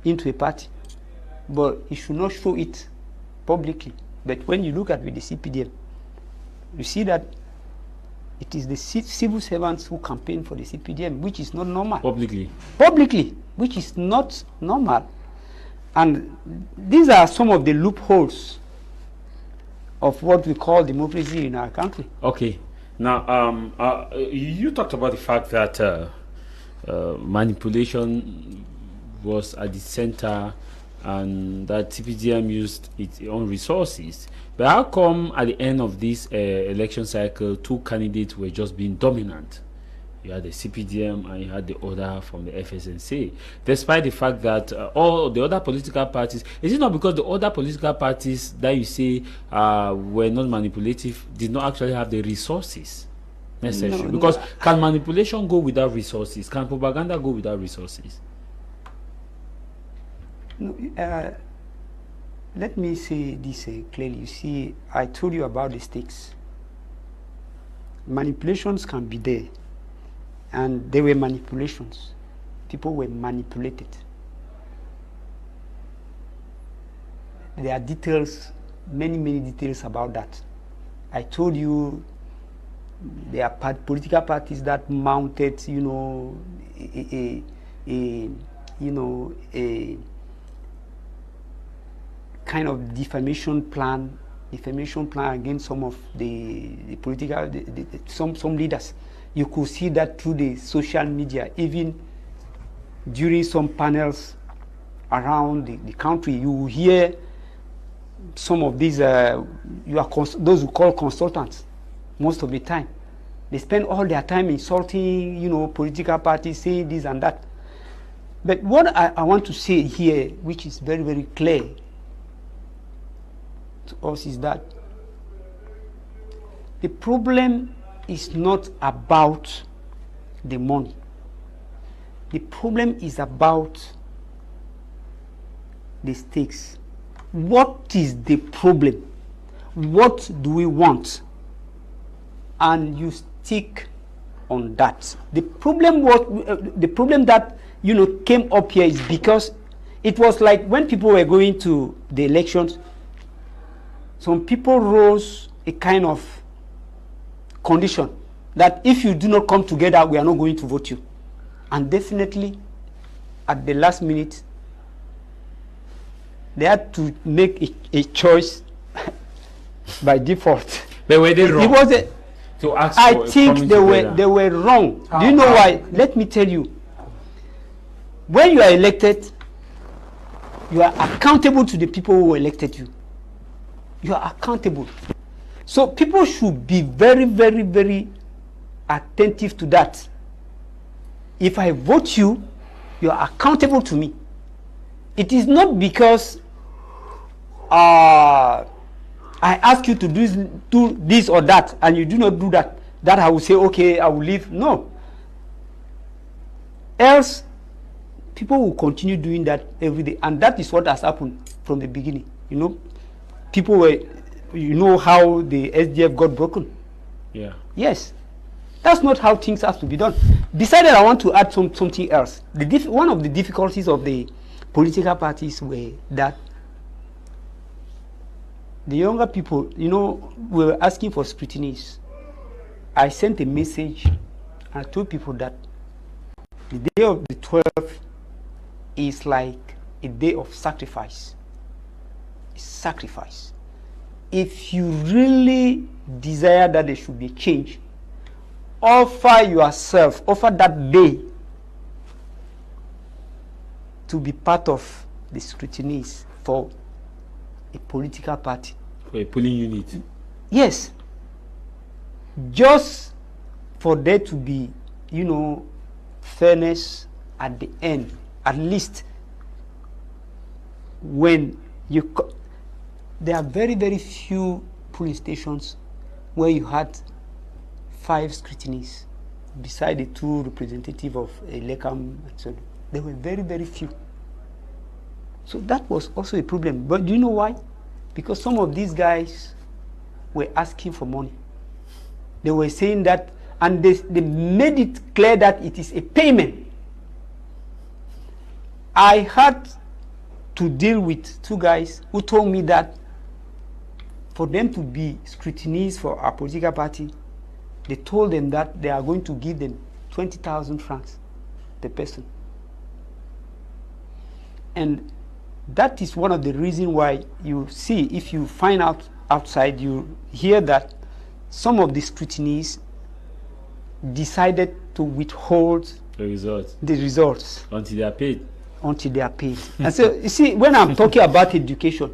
into a party. but he should not show it publicly. But when you look at with the CPDM, you see that it is the civil servants who campaign for the CPDM, which is not normal. Publicly, which is not normal. And these are some of the loopholes of what we call democracy in our country. Okay. Now, you talked about the fact that manipulation was at the center and that CPDM used its own resources. But how come at the end of this election cycle, two candidates were just being dominant? You had the CPDM and you had the other from the FSNC. Despite the fact that all the other political parties, is it not because the other political parties that you say were not manipulative did not actually have the resources necessary? No, because can manipulation go without resources? Can propaganda go without resources? No, let me say this clearly. You see, I told you about the stakes. Manipulations can be there. And there were manipulations. People were manipulated. There are details, many details about that. I told you there are political parties that mounted, a kind of defamation plan against some of the political, some leaders. You could see that through the social media, even during some panels around the country. You hear some of these, those who call consultants, most of the time. They spend all their time insulting, political parties, saying this and that. But what I want to say here, which is very clear to us, is that the problem is not about the money. The problem is about the stakes. What is the problem? What do we want? And you stick on that. The problem that came up here is because it was like when people were going to the elections, some people rose a kind of condition that if you do not come together, we are not going to vote you. And definitely, at the last minute, they had to make a choice by default. But were they wrong? I think they were wrong. Do you know why? Let me tell you. When you are elected, you are accountable to the people who elected you. You are accountable. So people should be very attentive to that. If I vote you, you are accountable to me. It is not because I ask you to do this or that, and you do not do that, that I will say, okay, I will leave. No. Else, people will continue doing that every day. And that is what has happened from the beginning. People were, how the SDF got broken. Yeah. Yes. That's not how things have to be done. Besides that, I want to add something else. One of the difficulties of the political parties were that the younger people, were asking for scrutinies. I sent a message and I told people that the day of the 12th is like a day of sacrifice. It's sacrifice. If you really desire that there should be a change, offer that day to be part of the scrutinies for a political party. For a polling unit. Yes. Just for there to be, fairness at the end. At least when there are very few polling stations where you had 5 scrutinies beside the 2 representatives of Lekam and so on. There were very few. So that was also a problem. But do you know why? Because some of these guys were asking for money. They were saying that, and they made it clear that it is a payment. I had to deal with two guys who told me that for them to be scrutinized for a political party, they told them that they are going to give them 20,000 francs per person. And that is one of the reasons why you see, if you find out outside, you hear that some of the scrutinees decided to withhold the results until they are paid. And so, you see, when I'm talking about education,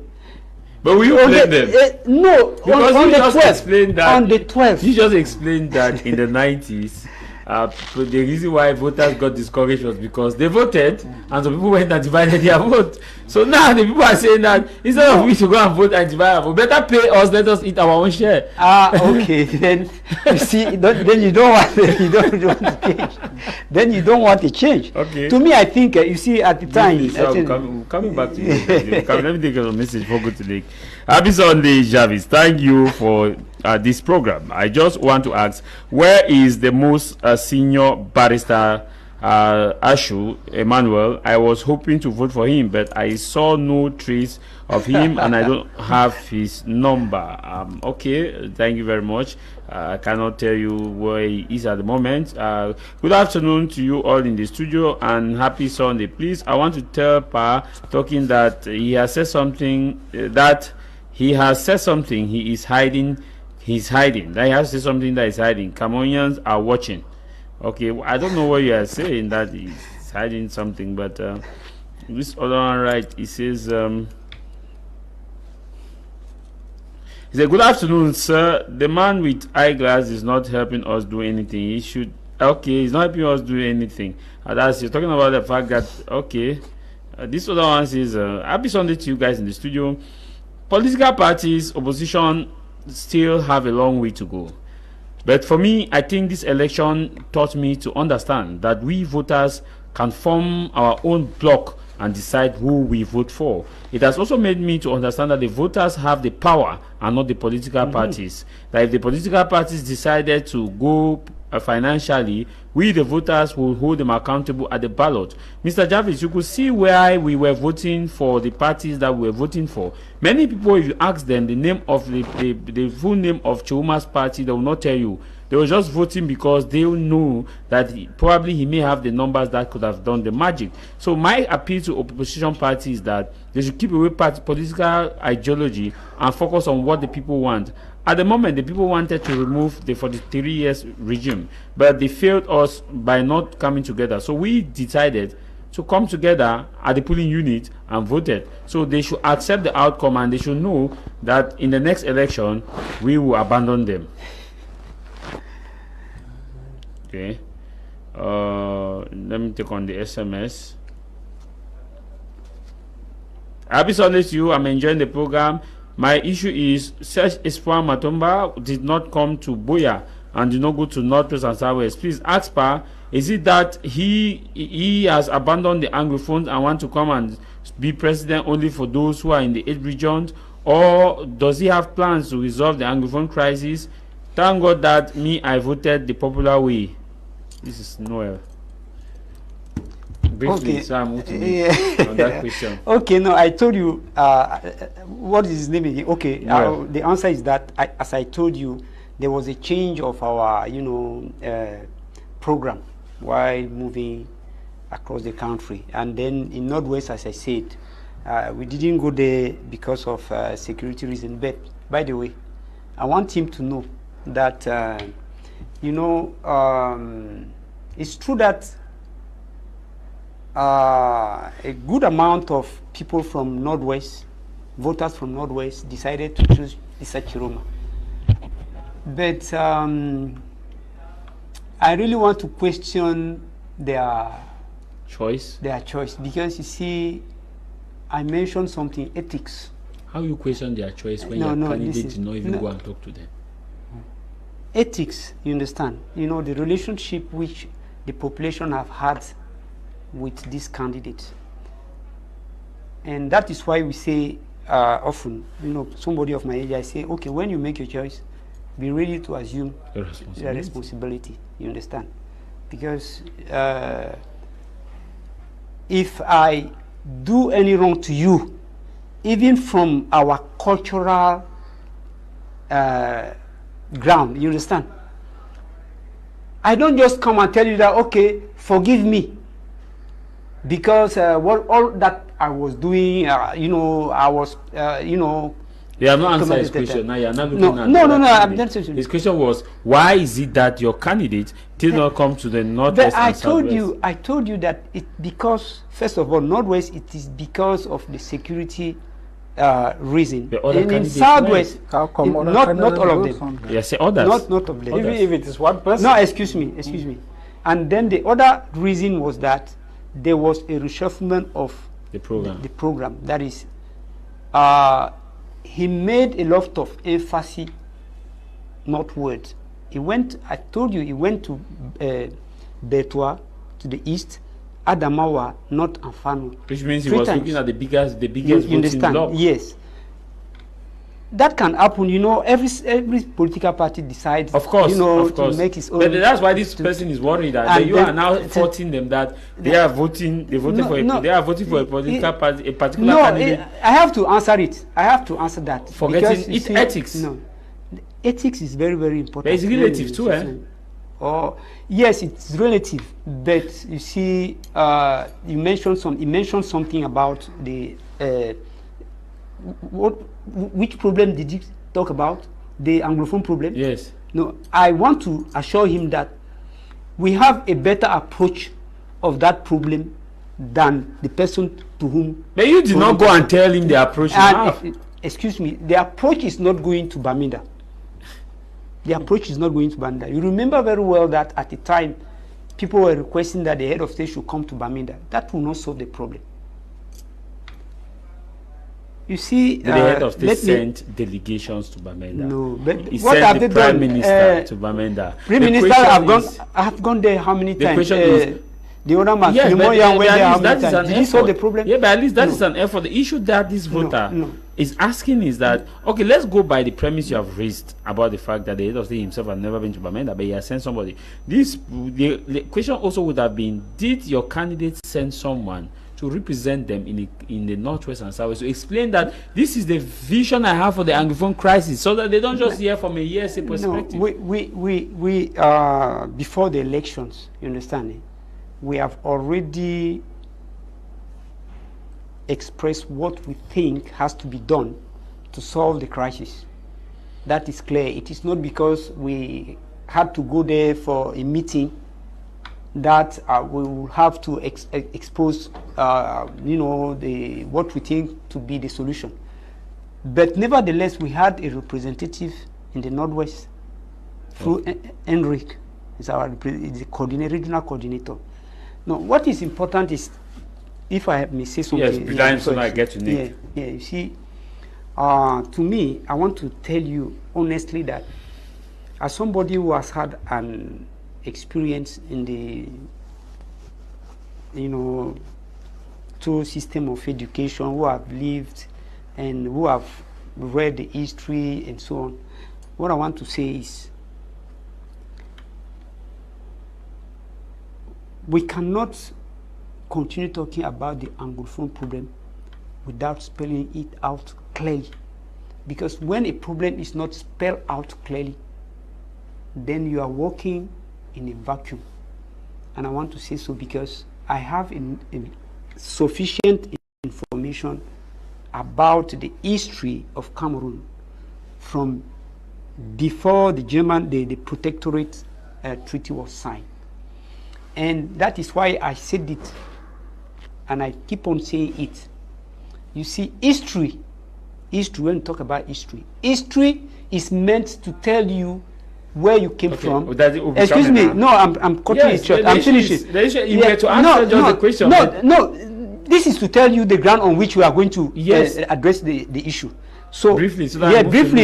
but will you blame them? No, because on you the just 12th. explained that. On the 12th. You just explained that in the 90s, the reason why voters got discouraged was because they voted and some people went and divided their vote. So now the people are saying that instead of we to go and vote and divide our vote, better pay us, let us eat our own share. Okay. Then you see, then you don't want to change. Then you don't want to change. Okay. To me, I think you see at the time. Coming back to you. Let me take a message for good to Lake. Happy Sunday, Jarvis. Thank you for this program. I just want to ask, where is the most senior barrister, Ashu Emmanuel? I was hoping to vote for him, but I saw no trace of him and I don't have his number. Okay, thank you very much. I cannot tell you where he is at the moment. Good afternoon to you all in the studio and happy Sunday. Please, I want to tell Pa talking that he has said something he is hiding. He's hiding. That he has to say something that is hiding. Cameroonians are watching. Okay, I don't know what you are saying that he's hiding something, but this other one, right? He says, he said, good afternoon, sir. The man with eyeglass is not helping us do anything. He should, okay, he's not helping us do anything. That's, you're talking about the fact that, okay, this other one says, happy Sunday to you guys in the studio. Political parties, opposition, still have a long way to go. But for me, I think this election taught me to understand that we voters can form our own bloc and decide who we vote for. It has also made me to understand that the voters have the power and not the political parties. That if the political parties decided to go financially, we the voters will hold them accountable at the ballot. Mr. Jarvis, you could see why we were voting for the parties that we were voting for. Many people, if you ask them the name of the full name of Chiuma's party, they will not tell you. They were just voting because they know that probably he may have the numbers that could have done the magic. So my appeal to opposition parties is that they should keep away political ideology and focus on what the people want. At the moment, the people wanted to remove the 43 years regime, but they failed us by not coming together. So we decided to come together at the polling unit and voted. So they should accept the outcome and they should know that in the next election, we will abandon them. Okay. Let me take on the SMS. Happy Sunday to you. I'm enjoying the program. My issue is Serge Espoir Matomba did not come to Buea and did not go to Northwest and Southwest. Please ask Pa, is it that he has abandoned the Anglophones and want to come and be president only for those who are in the 8 regions, or does he have plans to resolve the Anglophone crisis? Thank God that I voted the popular way. This is Noel. Briefly, okay. So I'm on that question. Okay, no, I told you, what is his name again? Okay, the answer is that, as I told you, there was a change of our, program while moving across the country. And then in Northwest, as I said, we didn't go there because of security reasons. But, by the way, I want him to know that, it's true that a good amount of people from Northwest, voters from Northwest, decided to choose Issa Chiroma. But I really want to question their choice. Because you see, I mentioned something, ethics. How you question their choice when your candidate did not even go and talk to them? Ethics, you understand? The relationship which the population have had with this candidate. And that is why we say often, somebody of my age, I say, okay, when you make your choice, be ready to assume the responsibility, you understand? Because if I do any wrong to you, even from our cultural ground, you understand? I don't just come and tell you that, okay, forgive me, because all that I was doing, you know, I was, you know. You have not answered his question. Now you are not looking at no. I'm not. His question was, why is it that your candidate did not come to the Northwest? I told you that because, first of all, Northwest, it is because of the security reason. And in Southwest, not all of them. Yes, others. Not of them. Even if it is one person. No, excuse me. And then the other reason was that there was a reshufflement of the program. That is, he made a lot of emphasis northwards. He went, I told you, he went to Betua, to the east, Adamawa, North and Fano. Which means he was looking at the biggest voting bloc. Yes. That can happen, you know. Every political party decides, of course, you know, of course, to make its own. But that's why this person is worried that you are now faulting them that they are voting. They voted they are voting for a political party, a particular candidate. I have to answer it. I have to answer that. Forgetting it's ethics. No, ethics is very, very important. But it's relative too, eh? Oh, yes, it's relative. But you see, you mentioned something about the which problem did you talk about? The Anglophone problem? Yes. No, I want to assure him that we have a better approach of that problem than the person to whom. But you did not go and tell him the approach you have. Excuse me, the approach is not going to Bamenda. The approach is not going to Bamenda. You remember very well that at the time, people were requesting that the head of state should come to Bamenda. That will not solve the problem. You see, the head of state sent delegations to Bamenda. No, but he what sent have the they prime done? minister to Bamenda. Prime minister have gone there how many times? The other man, yes, did he solve the problem? Yeah, but at least that is an effort. The issue that this voter is asking is that, okay, let's go by the premise you have raised about the fact that the head of state himself has never been to Bamenda, but he has sent somebody. The question also would have been, did your candidate send someone to represent them in the Northwest and Southwest to explain that this is the vision I have for the Anglophone crisis, so that they don't just hear from a ESA perspective? No, we before the elections, you understand, we have already expressed what we think has to be done to solve the crisis. That is clear. It is not because we had to go there for a meeting that we will have to expose, you know, what we think to be the solution. But nevertheless, we had a representative in the Northwest through Enric, is the regional coordinator. Now, what is important is, if I may say something. Yes, so I get to Nick. Yeah, you see, to me, I want to tell you honestly that as somebody who has had an experience in the, you know, through system of education, who have lived and who have read the history and so on, what I want to say is, we cannot continue talking about the Anglophone problem without spelling it out clearly. Because when a problem is not spelled out clearly, then you are working in a vacuum. And I want to say so because I have sufficient information about the history of Cameroon from before the protectorate treaty was signed. And that is why I said it, and I keep on saying it. You see, history, when you talk about history is meant to tell you where you came from. Excuse me, no, I'm cutting it short. I'm finishing. You get to answer the question. No, this is to tell you the ground on which we are going to address the issue. So briefly,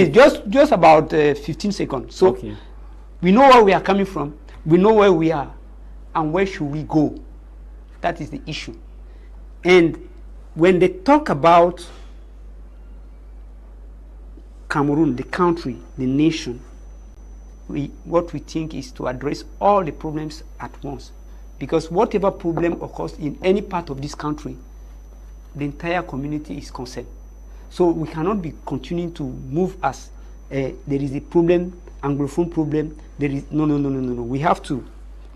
just about 15 seconds. So we know where we are coming from. We know where we are. And where should we go? That is the issue. And when they talk about Cameroon, the country, the nation, what we think is to address all the problems at once. Because whatever problem occurs in any part of this country, the entire community is concerned. So we cannot be continuing to move as there is a problem, Anglophone problem. There is no. We have to.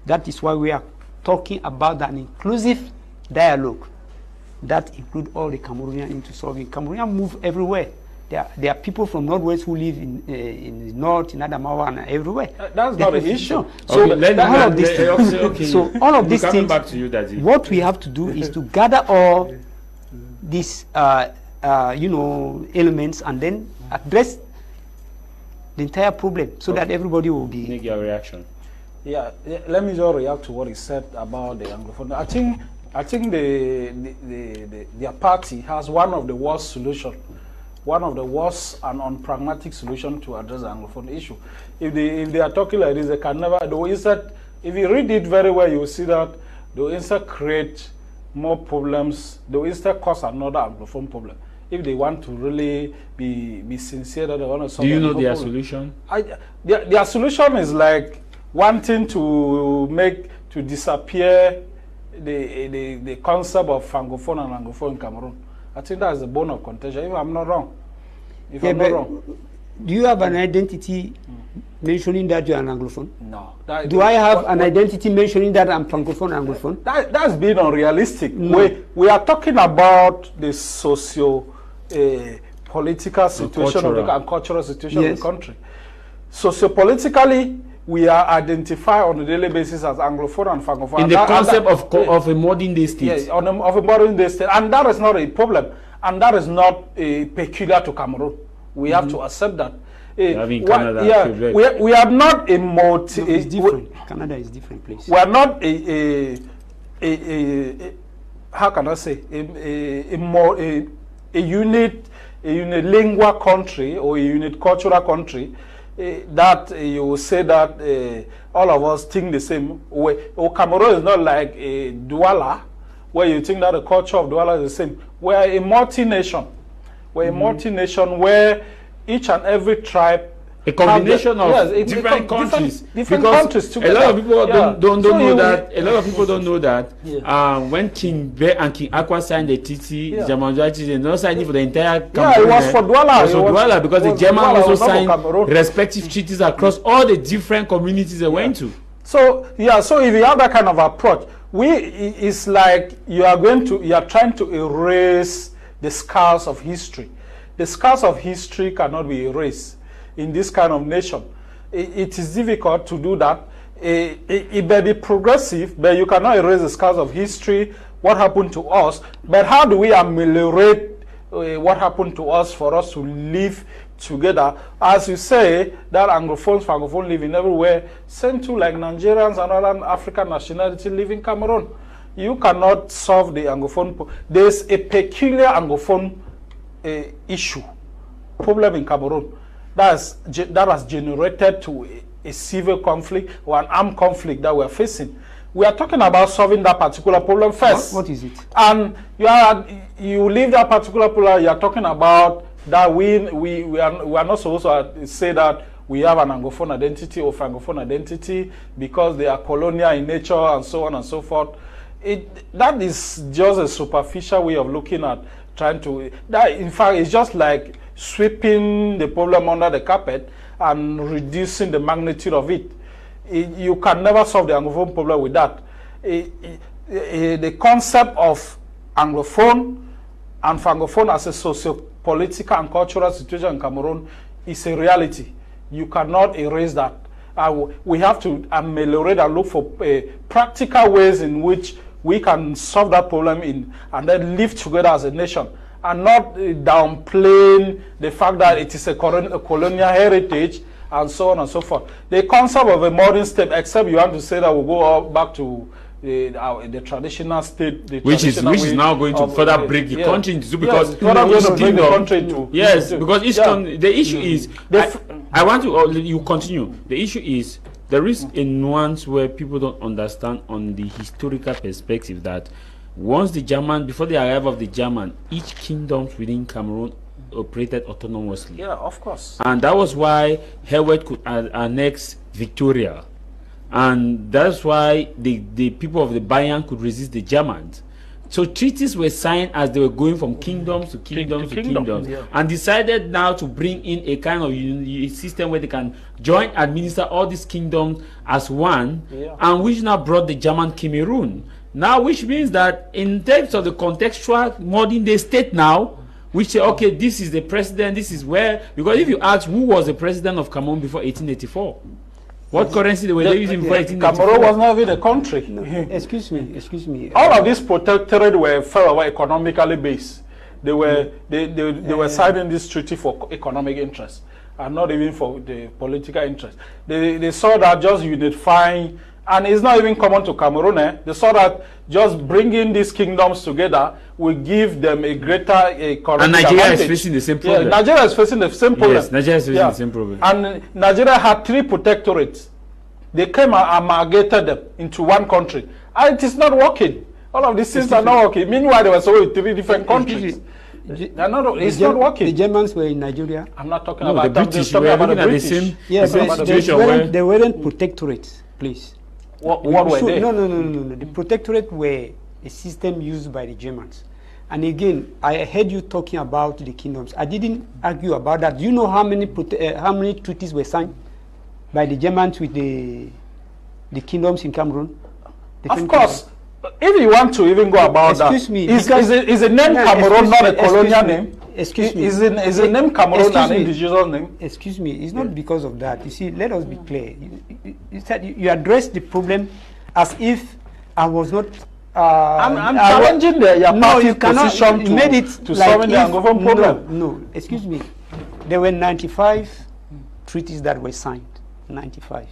That is why we are talking about an inclusive dialogue that include all the Cameroonians into solving. Cameroonians move everywhere. There are people from Northwest who live in the north, in Adamawa, and everywhere. That's not an issue. So all of these things. Back to you, Daddy. What we have to do is to gather all these, elements and then address the entire problem, so that everybody will be. Make your reaction. Yeah, let me just react to what he said about the Anglophone. I think their party has one of the worst solutions. One of the worst and unpragmatic solution to address the Anglophone issue. If they are talking like this, they can never. They will instead, if you read it very well, you will see that they will instead create more problems. They will instead cause another Anglophone problem. If they want to really be sincere that they want to solve. Do you know their problem. solution? Their solution is like wanting to disappear the concept of Francophone and Anglophone in Cameroon. I think that's the bone of contention, if I'm not wrong. Do you have an identity mentioning that you're an Anglophone? No. Do I have an identity mentioning that I'm Francophone, Anglophone? That's being unrealistic. No. We are talking about the socio-political situation and cultural situation of the country. Socio-politically, we are identified on a daily basis as Anglophone and Francophone. In the concept of a modern day state. Yes, of a modern day state. And that is not a problem. And that is not peculiar to Cameroon. We have to accept that. Canada, we are not a multi... No, it's different. Canada is a different place. We are not how can I say, a unilingual country or a unit cultural country. That you will say that all of us think the same way. Cameroon is not like a Douala, where you think that the culture of Douala is the same. We are a multi-nation. We're a multi-nation where each and every tribe, a combination of different countries. Different countries together. A lot of people don't know that. A lot of people don't know that. When King Bear and King Aqua signed the treaty, Jamanjachi, they not signed it for the entire Cameroon. Yeah, it was for Douala. It was for Douala because the German also signed respective treaties across all the different communities they went to. So so if you have that kind of approach, it's like you are trying to erase the scars of history. The scars of history cannot be erased in this kind of nation. It is difficult to do that. It may be progressive, but you cannot erase the scars of history, what happened to us. But how do we ameliorate what happened to us for us to live together? As you say, that Anglophones, Francophones living everywhere, same to like Nigerians and other African nationality live in Cameroon. You cannot solve the Anglophone. There's a peculiar Anglophone issue, problem in Cameroon that has generated to a civil conflict or an armed conflict that we're facing. We are talking about solving that particular problem first. What is it? And you leave that particular problem. You are talking about that we are not supposed to say that we have an Anglophone identity or Francophone identity because they are colonial in nature and so on and so forth. That is just a superficial way of looking at trying to. That in fact is just like sweeping the problem under the carpet and reducing the magnitude of it. You can never solve the Anglophone problem with that. The concept of Anglophone and Francophone as a socio-political and cultural situation in Cameroon is a reality. You cannot erase that. We have to ameliorate and look for practical ways in which we can solve that problem and then live together as a nation, and not downplaying the fact that it is a colonial heritage and so on and so forth. The concept of a modern state, except you want to say that we'll go back to the traditional state, which is now going to further break the country into two, because each kingdom, because each the issue is I want to you continue. The issue is there is a nuance where people don't understand on the historical perspective that once before the arrival of the German, each kingdom within Cameroon operated autonomously. Yeah, of course. And that was why Herwet could annex Victoria. And that's why the people of the Bayan could resist the Germans. So treaties were signed as they were going from kingdoms to kingdoms to kingdoms, yeah. and decided now to bring in a kind of system where they can join administer all these kingdoms as one, Yeah. and which now brought the German Cameroon. Now, which means that in terms of the contextual modern day state now, we say, okay, this is the president, this is where, because if you ask who was the president of Cameroon before 1884, what currency they were using before 1884? Cameroon was not even a country. No, excuse me. All of these protectorate were economically based. They were signing this treaty for economic interest and not even for the political interest. They saw that just unifying, and it's not even common to Cameroon. They saw that just bringing these kingdoms together will give them a greater economic And Nigeria advantage. is facing the same problem. Yeah, Nigeria is facing the same problem. Yes, Nigeria is facing the same problem. And Nigeria had 3 protectorates. They came and amalgamated them into one country. And it is not working. All of these things are not working. Meanwhile, there were so 3 different countries. It's not working. The Germans were in Nigeria. I'm not talking No, about the British. We are looking at the same, Yeah, the same but situation where they weren't protectorates, please. What were they? No. The protectorate were a system used by the Germans. And again, I heard you talking about the kingdoms. I didn't argue about that. Do you know how many treaties were signed by the Germans with the kingdoms in Cameroon? Of course. If you want to even go about Excuse that, me, is the name Cameroon not a colonial name? Excuse me. Is the name Cameroon Excuse an me. indigenous name? Excuse me, it's not because of that. You see, let us be clear. You said you addressed the problem as if I was not. I'm challenging your party's position you made it to like solving the if- Anglophone problem. No, excuse me. There were 95 treaties that were signed. 95.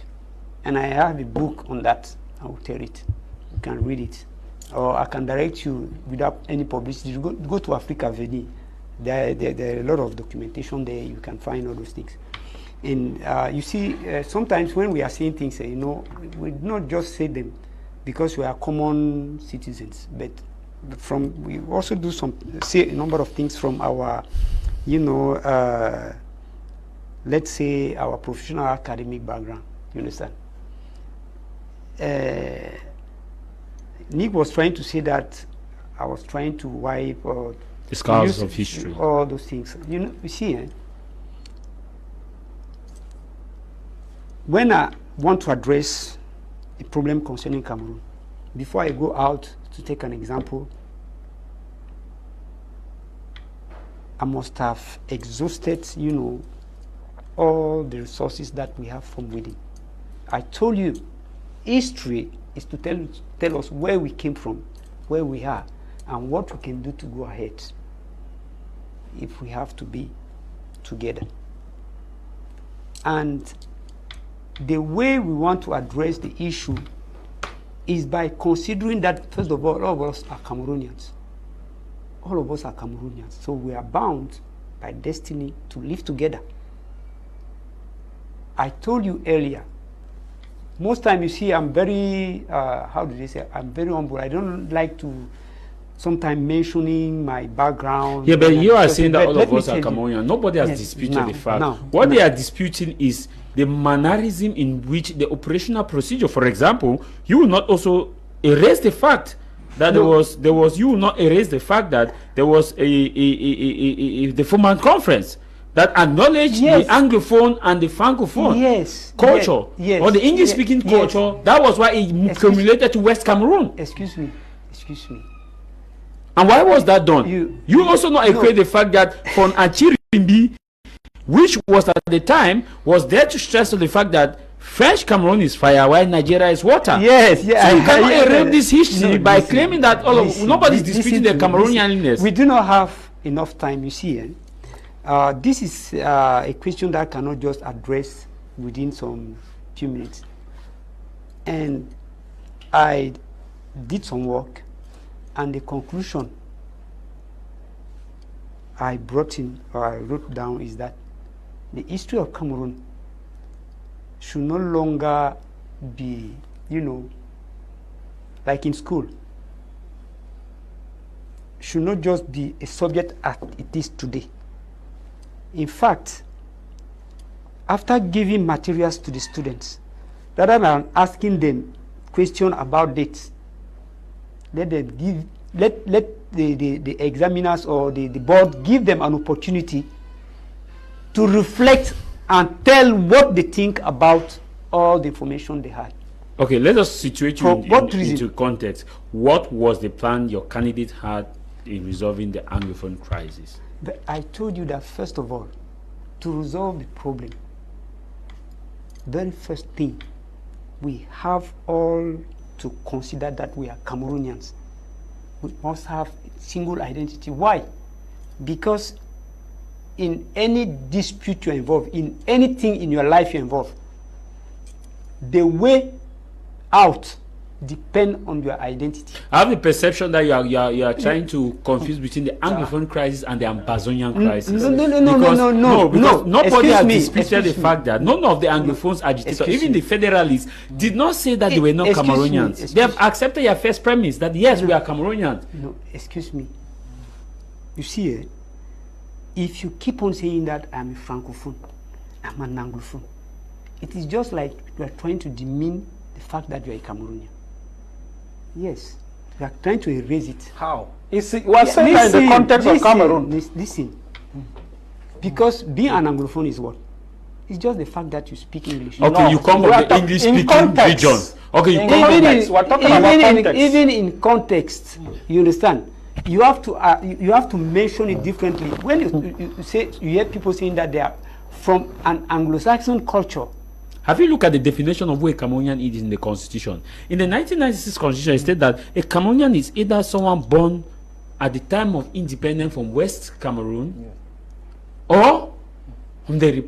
And I have a book on that. I will tell it. You can read it. Or I can direct you without any publicity. Go to Africa Veni. There are a lot of documentation there. You can find all those things. And you see, sometimes when we are saying things, we do not just say them because we are common citizens, but we also do say a number of things from our, let's say our professional academic background. You understand? Nick was trying to say that I was trying to wipe or the scars of history. All those things. You see, when I want to address a problem concerning Cameroon, before I go out to take an example, I must have exhausted, all the resources that we have from within. I told you, history is to tell us where we came from, where we are, and what we can do to go ahead if we have to be together. And the way we want to address the issue is by considering that, first of all of us are Cameroonians. All of us are Cameroonians. So we are bound by destiny to live together. I told you earlier, most time you see I'm very, I'm very humble. I don't like to sometimes mentioning my background. Yeah, but you are saying that but all of let me us are tell you. Cameroonian. Nobody has Yes, disputed now, the fact. now, What now. they are disputing is the mannerism in which the operational procedure, for example, you will not also erase the fact that No. there was you will not erase the fact that there was the Foman conference that acknowledged Yes. the Anglophone and the Francophone Yes. culture, Yes. or the English-speaking Yes. culture. That was why it Excuse- cumulated to West Cameroon. Excuse me. And why was that done? You- also not no. equate the fact that from Achirimbi, which was at the time, was there to stress on the fact that French Cameroon is fire while Nigeria is water. Yes, yeah. So you cannot erase this history No, by listen, claiming that nobody's disputing the Cameroonianness. We do not have enough time, you see. This is a question that cannot just address within some few minutes. And I did some work, and the conclusion I brought in, or I wrote down, is that the history of Cameroon should no longer be, like in school, should not just be a subject as it is today. In fact, after giving materials to the students, rather than asking them questions about dates, let them give let the examiners or the board give them an opportunity to reflect and tell what they think about all the information they had. Okay, let us situate you into context. What was the plan your candidate had in resolving the Anglophone crisis? But I told you that, first of all, to resolve the problem, very first thing, we have all to consider that we are Cameroonians. We must have single identity. Why? Because in any dispute you're involved, in anything in your life you're involved, the way out depend on your identity. I have the perception that you are trying to confuse between the Anglophone crisis and the Ambazonian crisis. No. Because nobody has disputed the fact that none of the Anglophones agitators, even the Federalists, did not say that they were not Cameroonians. They have accepted your first premise that yes, we are Cameroonians. No, excuse me. You see, if you keep on saying that I'm a Francophone, I'm an Anglophone, it is just like you are trying to demean the fact that you are a Cameroonian. Yes, you are trying to erase it. How? We are saying that in the context of Cameroon. Listen. Because being an Anglophone is what? It's just the fact that you speak English. Okay, no, you come from the English-speaking region. Okay, even in context, you understand? You have to mention it differently. When you say, you hear people saying that they are from an Anglo-Saxon culture. Have you looked at the definition of what a Cameroonian is in the Constitution? In the 1996 Constitution, it stated that a Cameroonian is either someone born at the time of independence from West Cameroon, or from the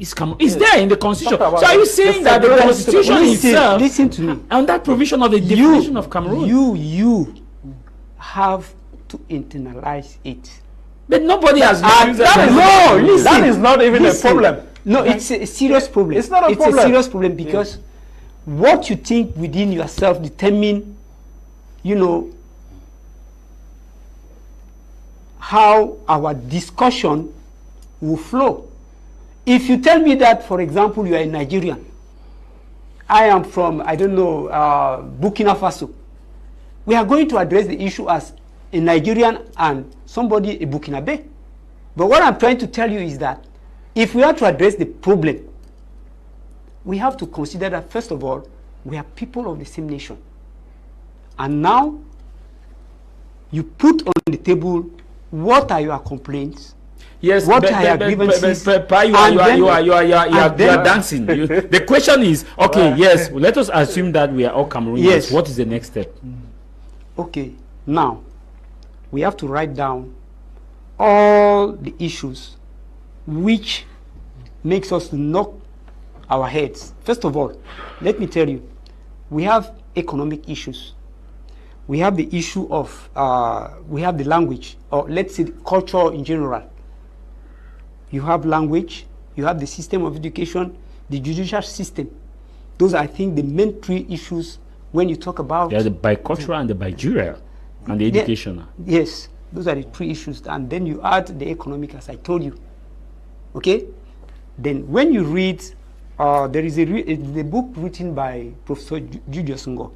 East Cameroon. It's there in the Constitution. So are you saying that the Constitution itself, listen to me, and that provision of the definition of Cameroon, you have to internalize it. But nobody has that is not even a problem. No, it's a serious problem. It's not a problem. It's a serious problem because what you think within yourself determine, how our discussion will flow. If you tell me that, for example, you are a Nigerian, I am from, Burkina Faso, we are going to address the issue as a Nigerian and somebody a Burkinabe. But what I'm trying to tell you is that if we are to address the problem, we have to consider that, first of all, we are people of the same nation. And now, you put on the table, what are your complaints? Yes, what are your grievances? You are dancing. The question is, okay, yes, let us assume that we are all Cameroonians. Yes. What is the next step? Okay, now, we have to write down all the issues which makes us knock our heads. First of all, let me tell you, we have economic issues. We have the issue of, we have the language, or let's say the culture in general. You have language, you have the system of education, the judicial system. Those are, I think, the main three issues when you talk about... Yeah, the bicultural and the bijurial and the educational. Yes, those are the three issues. And then you add the economic, as I told you. Okay? Then when you read, there is a book written by Professor Julius Ngo.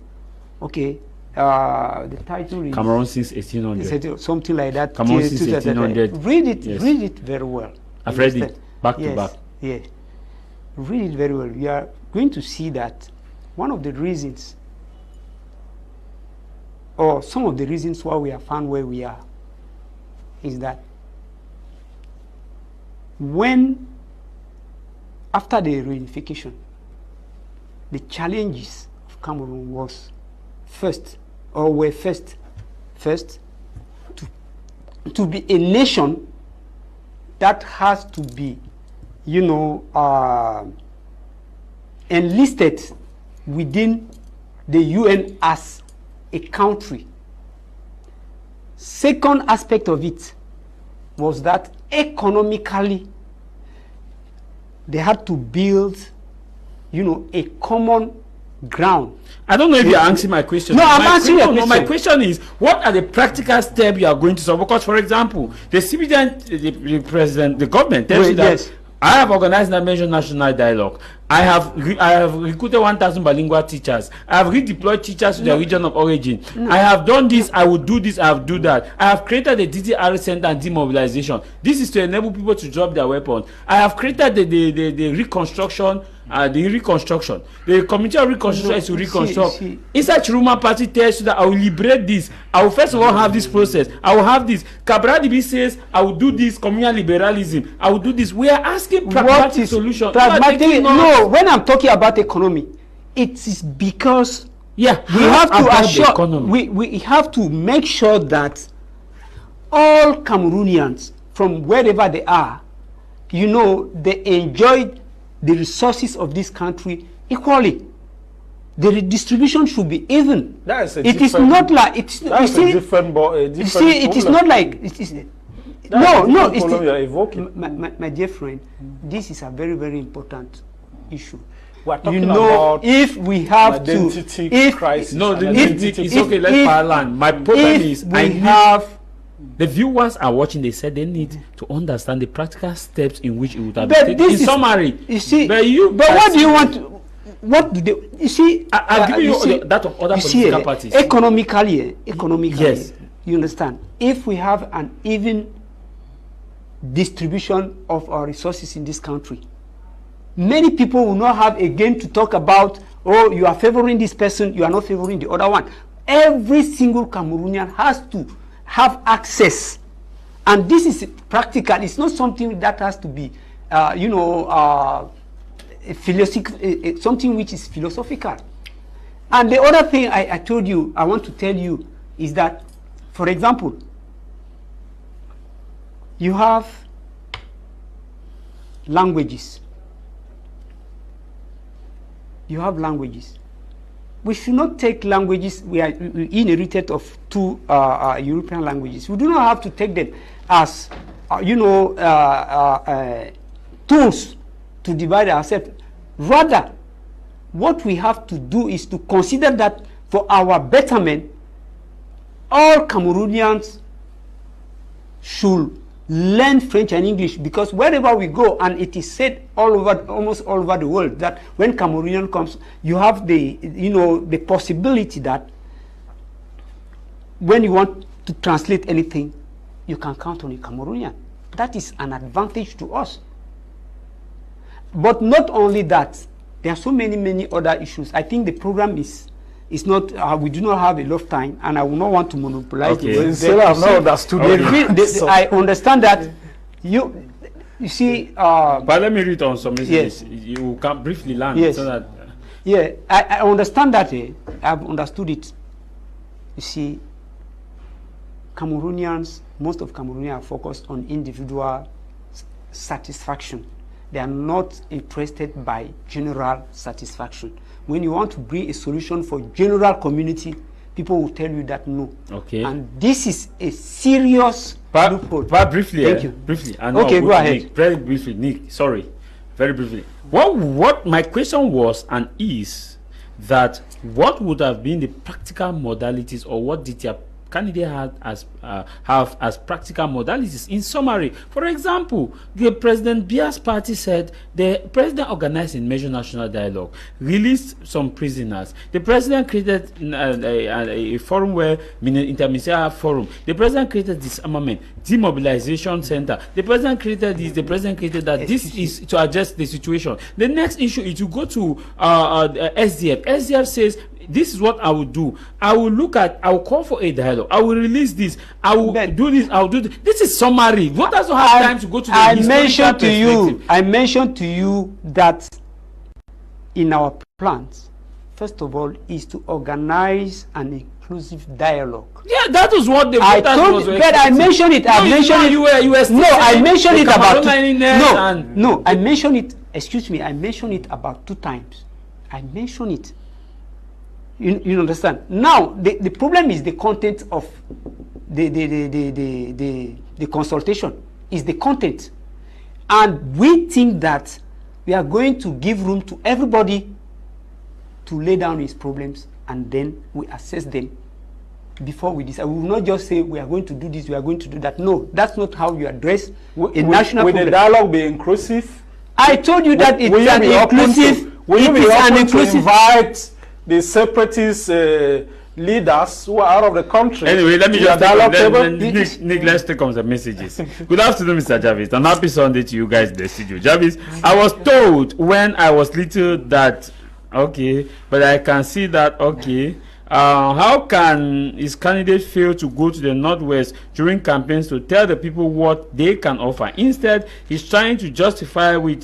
Okay? The title is... Cameroon since 1800. Something like that. Cameroon since 1800. Read it very well. I've read it back to back. Yeah. Read it very well. You are going to see that one of the reasons, or some of the reasons why we are found where we are, is that when, after the reunification, the challenges of Cameroon were first to be a nation that has to be, enlisted within the UN as a country. Second aspect of it was that economically they had to build, a common ground. I don't know if you're answering my question. No, I'm answering your question. My question is, what are the practical steps you are going to solve? Because, for example, the CBN, the president, the government tells you that I have organized a major national dialogue. I have recruited 1,000 bilingual teachers. I have redeployed teachers to their region of origin. I have done this. I will do this. I have do that. I have created the DTR center and demobilization. This is to enable people to drop their weapons. I have created the reconstruction. The committee of reconstruction is to reconstruct. Inside Chiroma Party tells you that I will liberate this. I will first of all have this process. I will have this. Kabra DB says I will do this communal liberalism. I will do this. We are asking pragmatic solutions. Pragmatic? No, when I'm talking about economy, it is because we have to assure we have to make sure that all Cameroonians, from wherever they are, they enjoy the resources of this country equally. The redistribution should be even. It is not like it's. You see, it is not like it is. No. It's my dear friend, this is a very, very important issue. If we have to, crisis. It's okay. Let's parallel. My problem is the viewers are watching. They said they need to understand the practical steps in which it would have been taken. In summary, you see. But what do you want? What do they? You see, I'll give you that of other political parties. Economically, yes. You understand? If we have an even distribution of our resources in this country, many people will not have again to talk about. Oh, you are favoring this person. You are not favoring the other one. Every single Cameroonian has to have access, and this is practical. It's not something that has to be something which is philosophical. And the other thing I want to tell you is that, for example, you have languages. We should not take languages. We inherited of two European languages. We do not have to take them as tools to divide ourselves. Rather, what we have to do is to consider that for our betterment, all Cameroonians should learn French and English, because wherever we go, and it is said almost all over the world, that when Cameroonian comes, you have the possibility that when you want to translate anything, you can count on a Cameroonian. That is an advantage to us. But not only that, there are so many other issues. I think the program is not. We do not have a lot of time, and I will not want to monopolize. I understand that you see. But let me read on some messages. Yes. You can briefly learn. Yes. So that, yeah, I understand that. I've understood it. You see, most of Cameroonians are focused on individual satisfaction. They are not interested by general satisfaction. When you want to bring a solution for general community, people will tell you that no. Okay. And this is a serious loophole. Briefly. Thank you. Briefly. Okay, go ahead. Nick, very briefly, Nick. Sorry. Very briefly. What my question was and is that what would have been the practical modalities, or what did your candidate have as practical modalities? In summary, for example, the President Biya's party said the president organized a major national dialogue, released some prisoners. The president created a forum where interministerial forum. The president created disarmament, demobilization center. The president created this. The president created that. This is to address the situation. The next issue is to go to SDF. SDF says, this is what I will do. I will call for a dialogue. I will release this. I will do this. I will do this. This is summary. What doesn't have time to go to the historical perspective? I mentioned to you that in our plans, first of all, is to organize an inclusive dialogue. Yeah, that was what the I told you, but I mentioned it. I mentioned it. Excuse me. I mentioned it about 2 times. I mentioned it. You understand? Now the problem is the content of the consultation. Is the content, and we think that we are going to give room to everybody to lay down his problems, and then we assess them before we decide. We will not just say we are going to do this, we are going to do that. No, that's not how you address a national problem. Will the dialogue be inclusive? I told you that it's will you an be open inclusive. will you It be is an open to inclusive. invite the separatist leaders who are out of the country? Anyway, let me to just your dialogue table? Nick, let's take on the messages. Good afternoon, Mr. Jarvis, and happy Sunday to you guys in the studio. Jarvis, I was told when I was little that, okay, but I can see that, okay, how can his candidate fail to go to the Northwest during campaigns to tell the people what they can offer? Instead, he's trying to justify to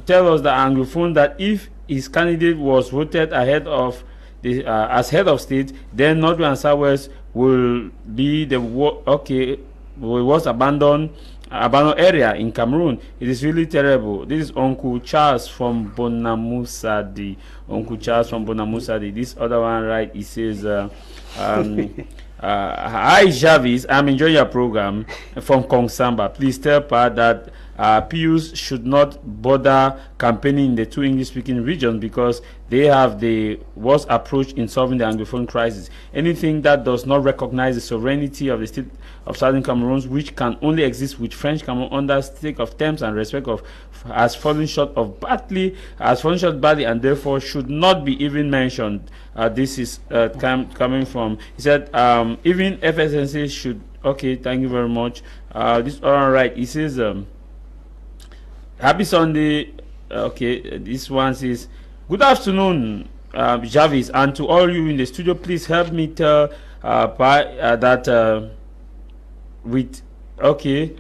tell us the Anglophone that if his candidate was voted ahead of the as head of state, then Northwest and Southwest will be the was abandoned area in Cameroon. It is really terrible. This is Uncle Charles from Bonamusadi. Uncle Charles from Bonamusadi. This other one, right? He says, "Hi Jarvis, I'm enjoying your program from Kongsamba. Please tell Pa that PUs should not bother campaigning in the two English-speaking regions because they have the worst approach in solving the Anglophone crisis. Anything that does not recognize the sovereignty of the state of Southern Cameroon, which can only exist with French Cameroon under sake of terms and respect of, has fallen short badly, and therefore should not be even mentioned." This is coming from, he said, even FSNC should, okay, thank you very much. This all right, he says, happy Sunday. Okay, this one says, good afternoon, Jarvis, and to all you in the studio, please help me tell that with okay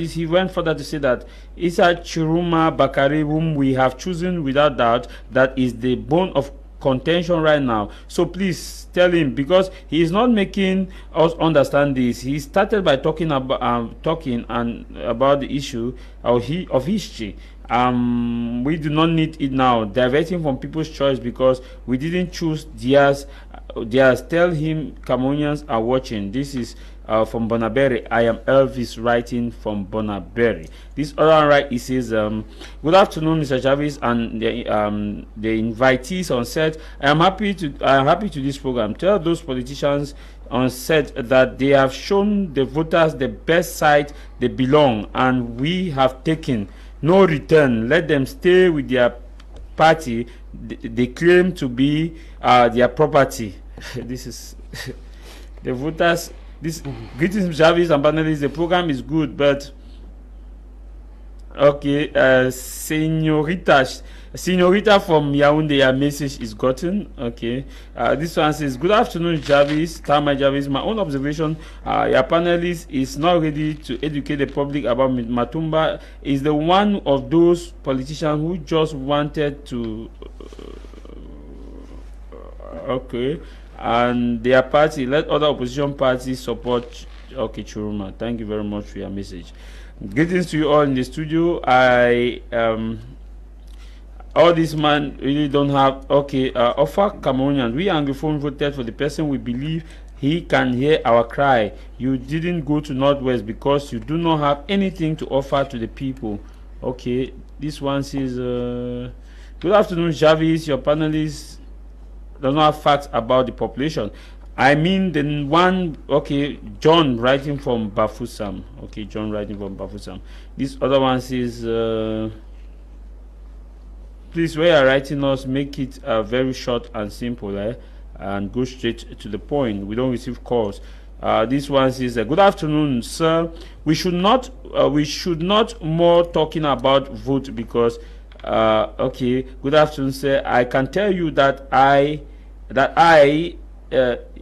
he went further to say that Issa Chiruma Bakari, whom we have chosen without doubt, that is the bone of contention right now. So please tell him, because he is not making us understand this. He started by talking about about the issue of history. We do not need it now, diverting from people's choice because we didn't choose theirs. Tell him Cameroonians are watching. This is from Bonaberry. I am Elvis writing from Bonaberry. This other right, he says, good afternoon, Mr. Jarvis and the invitees on set. I am happy to this program. Tell those politicians on set that they have shown the voters the best side they belong, and we have taken no return. Let them stay with their party. They claim to be their property. This is the voters. This greetings, Jarvis and panelists. The program is good, but okay, Senorita from Yaoundé, your message is gotten. Okay, this one says, good afternoon, Jarvis. Tama Jarvis. My own observation, your panelist is not ready to educate the public about Matumba. Is the one of those politicians who just wanted to okay, and their party let other opposition parties support. Okay, Chiruma, thank you very much for your message. Greetings to you all in the studio. All these man really don't have offer Cameroonians. We Anglophone voted for the person we believe he can hear our cry. You didn't go to Northwest because you do not have anything to offer to the people. Okay, this one says, good afternoon, Jarvis. Your panelists does not have facts about the population. I mean the one, okay, John writing from Bafoussam. Okay, John writing from Bafoussam. This other one says, please, where you are writing us, make it very short and simple, and go straight to the point. We don't receive calls. This one says, good afternoon, sir. We should not more talking about vote because, okay, good afternoon, sir. I can tell you that I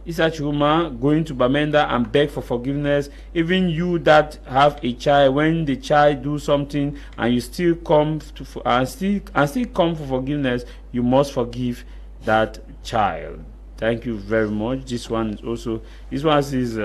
Issa Chiruma, going to Bamenda and beg for forgiveness. Even you that have a child, when the child do something and you still come still come for forgiveness, you must forgive that child. Thank you very much. This one is also, this one says,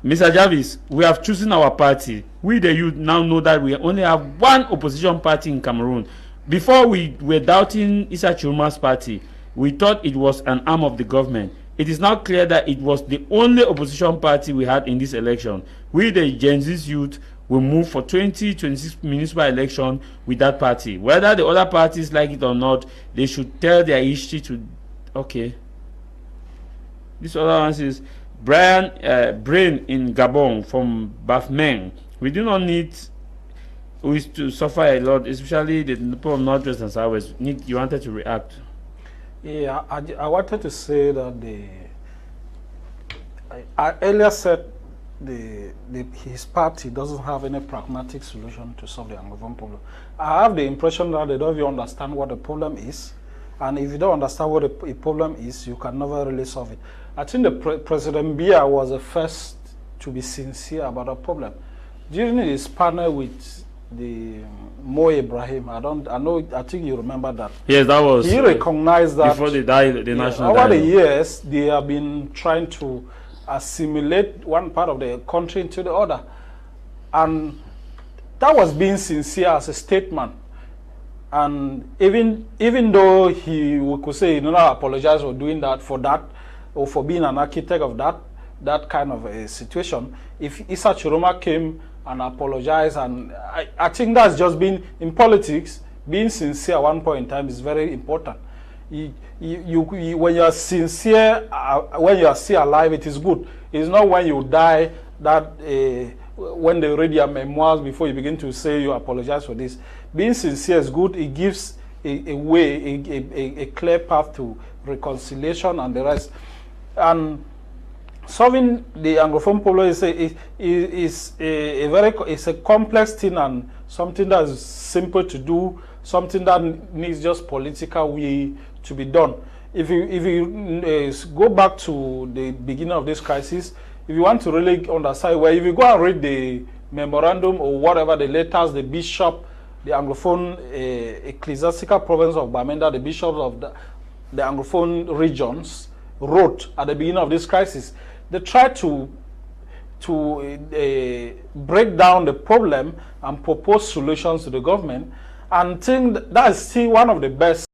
Mr. Jarvis, we have chosen our party. We the youth now know that we only have one opposition party in Cameroon. Before we were doubting Issa Chiruma's party. We thought it was an arm of the government. It is now clear that it was the only opposition party we had in this election. We, the Gen Z youth, will move for 2026 municipal election with that party. Whether the other parties like it or not, they should tell their history to... Okay. This other one says, Brian Brain in Gabon from Bafmeng. We do not need to suffer a lot, especially the people of Northwest and Southwest. You wanted to react? Yeah, I wanted to say that I earlier said his party doesn't have any pragmatic solution to solve the Anglophone problem. I have the impression that they don't even understand what the problem is, and if you don't understand what the problem is, you can never really solve it. I think the President Biya was the first to be sincere about the problem. During his panel with the Mo Ibrahim, I think you remember that. Yes, that was. He recognized that before they died, the national over dialogue. the years, they have been trying to assimilate one part of the country into the other, and that was being sincere as a statement. And even though we could say he did not apologize for doing that, or for being an architect of that kind of a situation, if Issa Chiroma came and apologized, and I think that's just been in politics, being sincere at one point in time is very important. When you are sincere, when you are still alive, it is good. It's not when you die that when they read your memoirs before you begin to say you apologize for this. Being sincere is good. It gives a way, a clear path to reconciliation and the rest. And solving the Anglophone problem is a complex thing, and something that is simple to do, something that needs just political will to be done. If you go back to the beginning of this crisis, if you want to really understand, well, if you go and read the memorandum or whatever, the letters, the bishop, the Anglophone ecclesiastical province of Bamenda, the bishops of the Anglophone regions wrote at the beginning of this crisis, they tried to break down the problem and propose solutions to the government, and think that is still one of the best